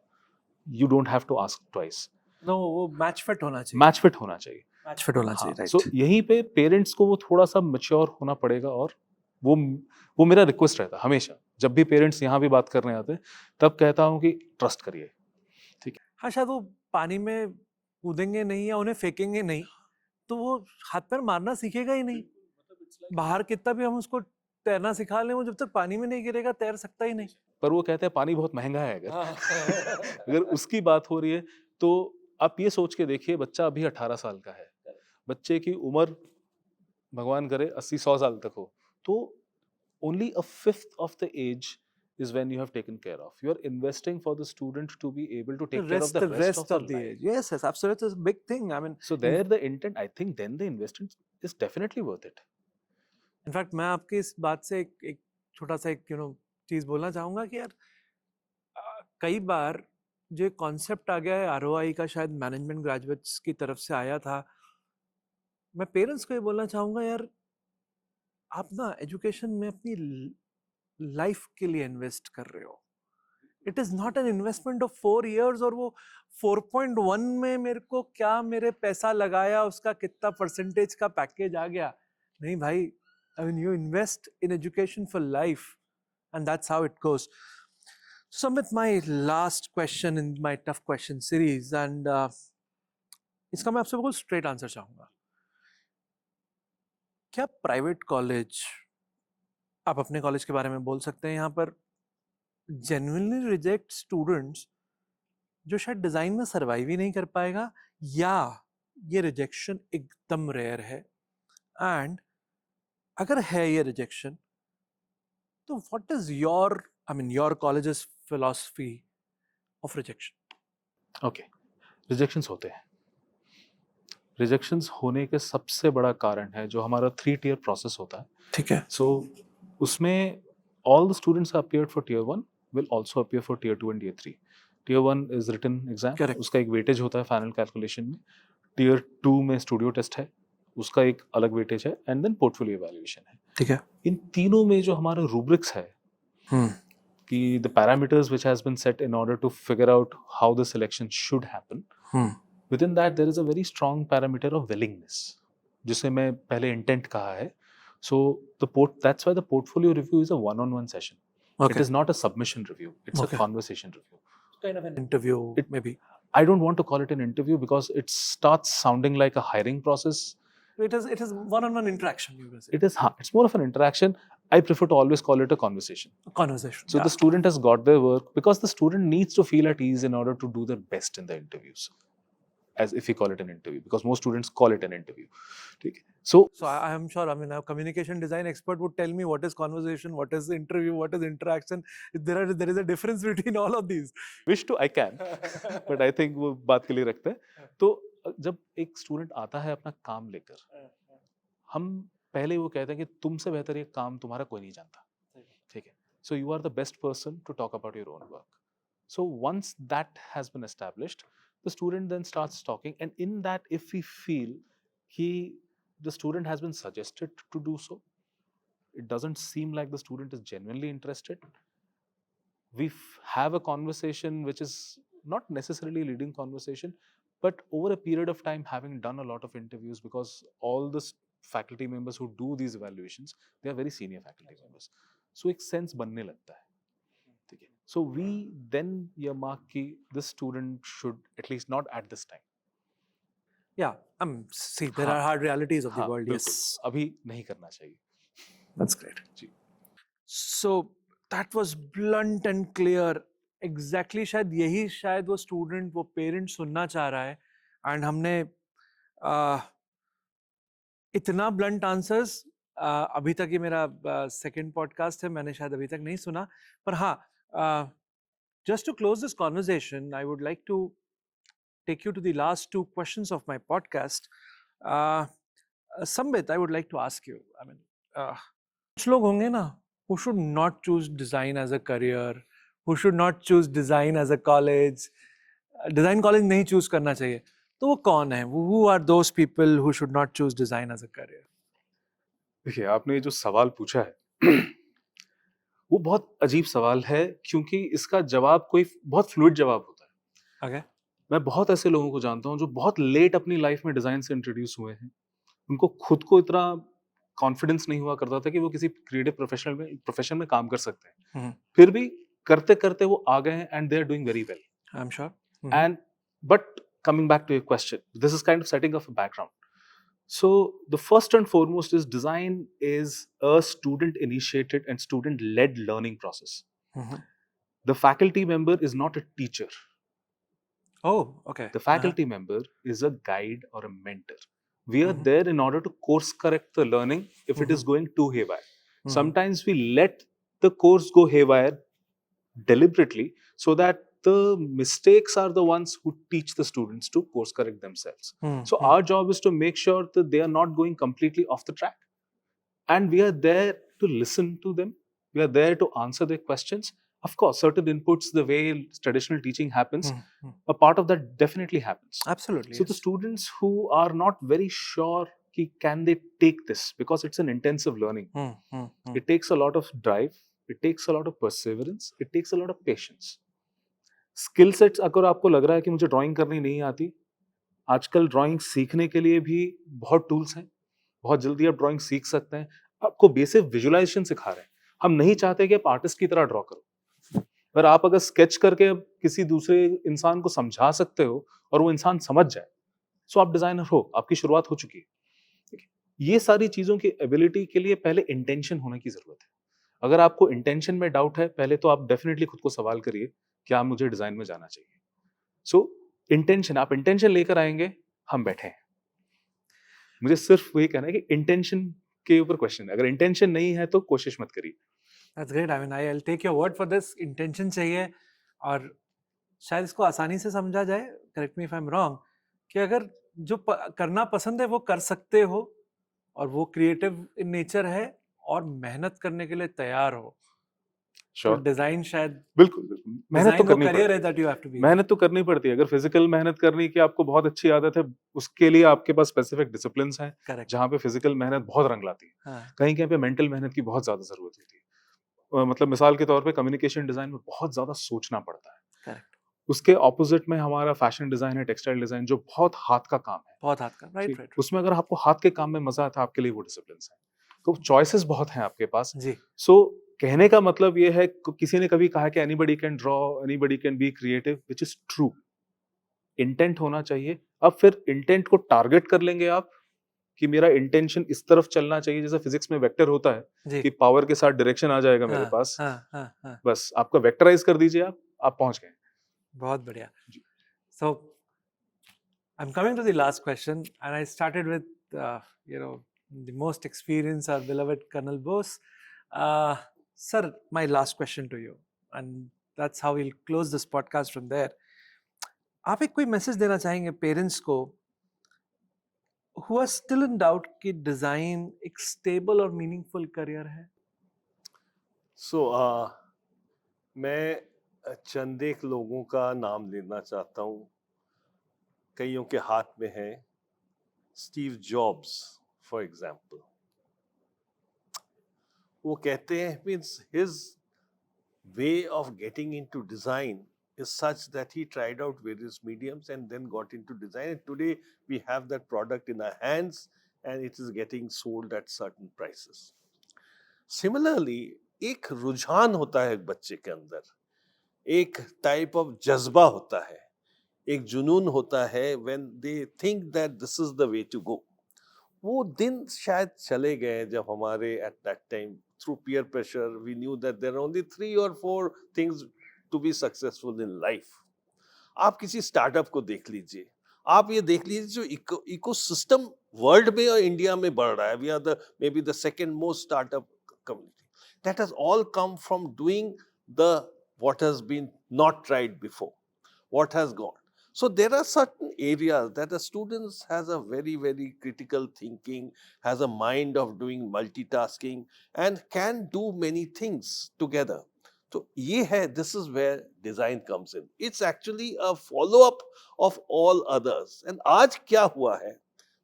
you don't have to ask twice. No, वो match fit होना चाहिए. Match fit होना चाहिए. Match fit होना चाहिए, right? सो यहीं पे parents को वो थोड़ा सा मैच्योर होना पड़ेगा, और वो मेरा रिक्वेस्ट रहता है हमेशा जब भी पेरेंट्स यहाँ भी बात करने आते हैं, तब कहता हूँ कि ट्रस्ट करिए. ठीक है. हाँ, शायद वो पानी में कूदेंगे नहीं या उन्हें फेंकेंगे नहीं तो वो हाथ पैर मारना सीखेगा ही नहीं. बाहर कितना भी हम उसको तैरना सिखा लें, वो जब तक पानी में नहीं गिरेगा तैर सकता ही नहीं. पर वो कहते हैं पानी बहुत महंगा है. अगर उसकी बात हो रही है तो आप ये सोच के देखिए, बच्चा अभी 18 साल का है, बच्चे की उम्र भगवान करे 80-100 साल तक हो, तो only a fifth of the age is when you have taken care of. You are investing for the student to be able to take care of the rest of the age. Yes, absolutely. It's a big thing. I mean, so there the intent, I think then the investment is definitely worth it. In fact, मैं आपकी इस बात से एक छोटा सा एक चीज बोलना चाहूंगा कि यार कई बार जो कॉन्सेप्ट आ गया है ROI का, शायद मैनेजमेंट ग्रेजुएट्स की तरफ से आया था. मैं पेरेंट्स को ये बोलना चाहूंगा, यार आप ना एजुकेशन में अपनी लाइफ के लिए इन्वेस्ट कर रहे हो. It is not an investment of 4 years और वो 4.1 में मेरे को क्या मेरे पैसा लगाया उसका कितना परसेंटेज का पैकेज आ गया. नहीं भाई, I mean, you invest in education for life, and that's how it goes. So, Samit, my last question in my tough question series, and इसका मैं आपसे बिल्कुल straight answer चाहूँगा. क्या private college, आप अपने college के बारे में बोल सकते हैं यहाँ पर, genuinely reject students जो शायद डिजाइन में सर्वाइव ही नहीं कर पाएगा, या ये रिजेक्शन एकदम रेयर है? एंड अगर है ये रिजेक्शन, तो what is your colleges philosophy of rejection? Okay, rejections होते हैं. रिजेक्शंस होने के सबसे बड़ा कारण है जो हमारा 3-tier प्रोसेस होता है. ठीक है. सो उसमें all the students appeared for tier 1 will also appear for tier 2 and tier 3. tier 1 is written exam. Correct. उसका एक वेटेज होता है फाइनल कैलकुलेशन में. tier 2 में स्टूडियो टेस्ट है, उसका एक अलग वेटेज है, एंड देन पोर्टफोलियो इवैल्यूएशन है. ठीक है. इन तीनों में जो हमारा रूब्रिक्स है कि the parameters which has been set in order to figure out how the selection should happen, within that there is a very strong parameter of willingness, जिसे मैं पहले इंटेंट कहा है. So that's why the portfolio review is a one-on-one session. Okay. It is not a submission review. It's Okay. a conversation review. Kind of an interview, maybe. I don't want to call it an interview because it starts sounding like a hiring process. It is one-on-one interaction, you can say. It's more of an interaction. I prefer to always call it a conversation. A conversation. So the student has got their work, because the student needs to feel at ease in order to do their best in the interviews, as if we call it an interview, because most students call it an interview. Okay. So I am sure, I mean, a communication design expert would tell me what is conversation, what is interview, what is interaction. There is a difference between all of these. wish to I can, but I think वो बात के लिए रखते हैं. तो जब एक student आता है अपना काम लेकर, हम पहले वो कहते हैं कि तुमसे बेहतर ये काम तुम्हारा कोई नहीं जानता. ठीक है. So you are the best person to talk about your own work. So once that has been established, the student then starts talking, and in that, if we feel he the student has been suggested to do so. It doesn't seem like the student is genuinely interested. We have a conversation which is not necessarily a leading conversation, but over a period of time, having done a lot of interviews, because all the faculty members who do these evaluations, they are very senior faculty members, so एक sense बनने लगता है, ठीक है? So we then earmark कि this student should at least not at this time. Yeah, see, there हाँ, are hard realities of the हाँ, world. बिल्कुल, Yes, अभी नहीं करना चाहिए. that's great. Ji. So that was blunt and clear. Exactly, शायद वो student, वो parent सुनना चाह रहा है, and हमने इतना blunt answers अभी तक ये मेरा second podcast है, मैंने शायद अभी तक नहीं सुना, पर हाँ, just to close this conversation, I would like to take you to the last two questions of my podcast. Sambit, I would like to ask you, I mean, कुछ लोग होंगे ना who should not choose design as a career, who should not choose design as a college, design college नहीं choose करना चाहिए, तो वो कौन है? Who are those people who should not choose design as a career? देखिए, आपने जो सवाल पूछा है वो बहुत अजीब सवाल है, क्योंकि इसका जवाब कोई बहुत फ्लूइड जवाब होता है. Okay. मैं बहुत ऐसे लोगों को जानता हूँ जो बहुत लेट अपनी लाइफ में डिजाइन से इंट्रोड्यूस हुए हैं. उनको खुद को इतना कॉन्फिडेंस नहीं हुआ करता था कि वो किसी क्रिएटिव प्रोफेशन में काम कर सकते हैं. फिर भी करते करते वो आ गए हैं, and they are doing very well. I'm sure. And but coming back to your question, this is kind of setting up a background. So the first and foremost is design is a student initiated and student led learning process. The faculty member is not a teacher. Oh, okay. The faculty member is a guide or a mentor. We are there in order to course correct the learning if it is going too haywire. Sometimes we let the course go haywire deliberately so that the mistakes are the ones who teach the students to course correct themselves. So our job is to make sure that they are not going completely off the track. And we are there to listen to them. We are there to answer their questions. Of course, certain inputs, the way traditional teaching happens, a part of that definitely happens. Absolutely. So the students who are not very sure can they take this, because it's an intensive learning. It takes a lot of drive. It takes a lot of perseverance. It takes a lot of patience. Skill sets, अगर आपको लग रहा है कि मुझे drawing करनी नहीं आती, आजकल ड्राइंग सीखने के लिए भी बहुत टूल्स हैं. बहुत जल्दी आप ड्राइंग सीख सकते हैं. आपको बेसिक विजुअलाइजेशन सिखा रहे हैं. हम नहीं चाहते कि आप आर्टिस्ट की तरह ड्रॉ करो, पर आप अगर स्केच करके किसी दूसरे इंसान को समझा सकते हो और वो इंसान समझ जाए, सो आप डिजाइनर हो, आपकी शुरुआत हो चुकी है. ये सारी चीजों की एबिलिटी के लिए पहले इंटेंशन होने की जरूरत है. अगर आपको इंटेंशन में डाउट है, पहले तो आप डेफिनेटली खुद को सवाल करिए, क्या मुझे डिजाइन में जाना चाहिए. सो इंटेंशन, आप इंटेंशन लेकर आएंगे, हम बैठे हैं. मुझे सिर्फ वही कहना है कि इंटेंशन के ऊपर क्वेश्चन है. अगर इंटेंशन नहीं है तो कोशिश मत करिए. That's great. I mean, I'll take your word for this. Intention चाहिए, और शायद इसको आसानी से समझा जाए, correct me if I'm wrong, कि अगर जो करना पसंद है वो कर सकते हो, और वो creative in nature है, और मेहनत करने के लिए तैयार हो, तो डिजाइन शायद बिल्कुल मेहनत तो करनी करियर है that you have to be. मेहनत तो करनी पड़ती है. अगर फिजिकल मेहनत करने की आपको बहुत अच्छी आदत है, उसके लिए आपके पास स्पेसिफिक डिसिप्लिन्स हैं. Correct. जहाँ पे फिजिकल मेहनत बहुत रंग लाती है, कहीं कहीं पे मेंटल मेहनत की बहुत ज्यादा जरूरत होती है. मतलब मिसाल के तौर पे कम्युनिकेशन डिजाइन में बहुत ज्यादा सोचना पड़ता है. Correct. उसके ऑपोजिट में हमारा फैशन डिजाइन है, टेक्सटाइल डिजाइन, जो बहुत हाथ का काम है. बहुत हाथ का, राइट राइट. उसमें अगर आपको हाथ के काम में मजा आता है, आपके लिए वो डिसिप्लिन्स है. तो चॉइसेस बहुत हैं आपके पास. जी. सो कहने का मतलब ये है, किसी ने कभी कहा कि anybody can draw, anybody can be creative, which is true. Intent होना चाहिए. अब फिर इंटेंट को टारगेट कर लेंगे आप कि मेरा इंटेंशन इस तरफ चलना चाहिए, जैसे फिजिक्स में वेक्टर होता है कि पावर के साथ डायरेक्शन आ जाएगा मेरे पास. बस आपका वेक्टराइज कर दीजिए, आप पहुंच गए. बहुत बढ़िया. So I'm coming to the last question, and I started with the most experienced, our beloved Colonel Bose. Sir, my last question to you, and that's how we'll close this podcast from there. आप एक कोई message देना चाहेंगे parents को who are still in doubt कि design एक stable और meaningful career है? So मैं चंद एक लोगों का नाम लेना चाहता हूँ. कईयों के हाथ में है. Steve jobs for example. वो कहते हैं means his way of getting into design is such that he tried out various mediums and then got into design, and today we have that product in our hands and it is getting sold at certain prices. Similarly, एक रुझान होता है एक बच्चे के अंदर, एक type of जज्बा होता है, एक जुनून होता है when they think that this is the way to go. वो दिन शायद चले गए जब हमारे at that time through peer pressure we knew that there are only 3 or 4 things to be successful in life. आप किसी स्टार्टअप को देख लीजिए, आप ये देख लीजिए जो इकोसिस्टम वर्ल्ड में और इंडिया में बढ़ रहा है. We are the maybe the second most startup community. That has all come from doing what has been not tried before, what has gone. So there are certain areas that a student has a very, very critical thinking, has a mind of doing multitasking and can do many things together. So this is where design comes in. It's actually a follow-up of all others. And आज क्या हुआ है?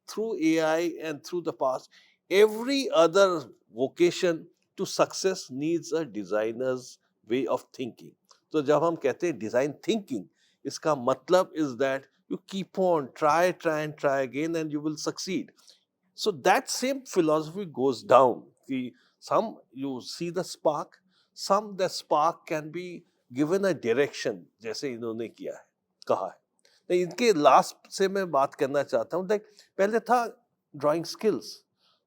Through AI and through the past, every other vocation to success needs a designer's way of thinking. So जब हम कहते हैं design thinking, इसका मतलब is that you keep on try again and you will succeed. So that same philosophy goes down. Some you see the spark, some the spark can be given a direction, जैसे इन्होंने किया है, कहा है. तो इनके लास्ट से मैं बात करना चाहता हूँ. पहले था ड्राइंग स्किल्स,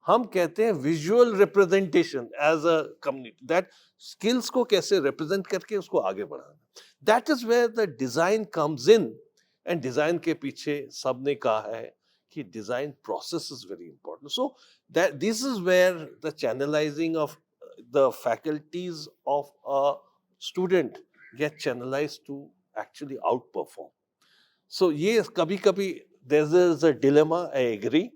हम कहते हैं visual representation as a community, that skills को कैसे रिप्रेजेंट करके उसको आगे बढ़ाना. That is where the design comes in. And design के पीछे सबने कहा है कि design process is very important. So that this is where the channelizing of the faculties of a student get channelized to actually outperform. So yes, kabhi there is a dilemma, I agree,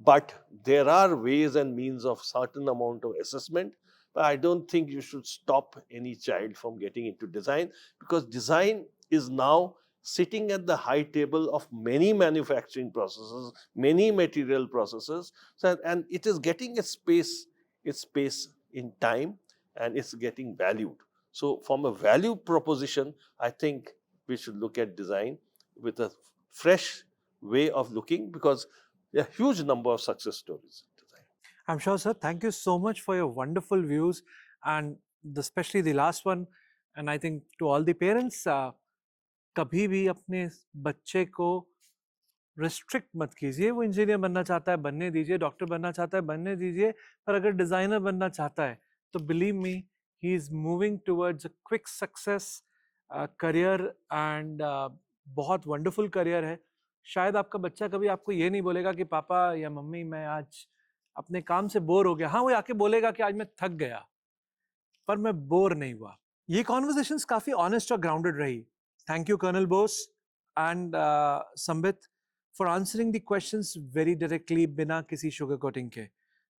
but there are ways and means of certain amount of assessment. But I don't think you should stop any child from getting into design, because design is now sitting at the high table of many manufacturing processes, many material processes, and it is getting its space in time, and it's getting valued. So from a value proposition, I think we should look at design with a fresh way of looking, because there are a huge number of success stories in design. I'm sure, sir. Thank you so much for your wonderful views, and especially the last one. And I think to all the parents, कभी भी अपने बच्चे को restrict मत कीजिए. वो engineer बनना चाहता है, बनने दीजिए. डॉक्टर बनना चाहता है, बनने दीजिए. पर अगर डिज़ाइनर बनना चाहता है तो believe me, he is moving towards a quick success career, and बहुत वंडरफुल करियर है. शायद आपका बच्चा कभी आपको ये नहीं बोलेगा कि पापा या मम्मी मैं आज अपने काम से बोर हो गया. हाँ, वो आके बोलेगा कि आज मैं थक गया, पर मैं बोर नहीं हुआ. ये कॉन्वर्सेशंस काफ़ी ऑनेस्ट और ग्राउंडेड रही. Thank you colonel Bose and Sambit for answering the questions very directly, बिना किसी शुगर कोटिंग के.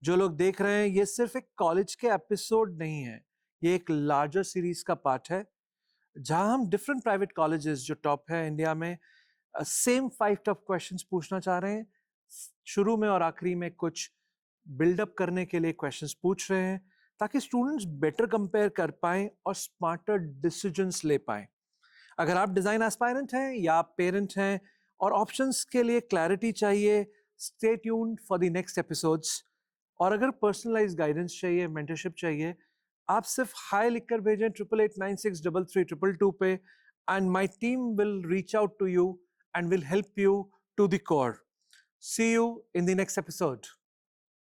जो लोग देख रहे हैं, ये सिर्फ एक कॉलेज के एपिसोड नहीं है, ये एक लार्जर सीरीज का पार्ट है, जहां हम डिफरेंट प्राइवेट कॉलेजेस जो टॉप है इंडिया में, सेम 5 टफ क्वेश्चंस पूछना चाह रहे हैं. शुरू में और आखिरी में कुछ बिल्डअप करने के लिए क्वेश्चंस पूछ रहे हैं, ताकि स्टूडेंट्स बेटर कंपेयर कर पाएं और स्मार्टर डिसीजंस ले पाएं. अगर आप डिज़ाइन एस्पायरेंट हैं या आप पेरेंट हैं और ऑप्शंस के लिए क्लैरिटी चाहिए, stay tuned for the next episodes. और अगर पर्सनलाइज्ड गाइडेंस चाहिए, मेंटरशिप चाहिए, आप सिर्फ हाई लिखकर भेजें 8896333222 पे, and my team will reach out to you and will help you to the core. See you in the next episode.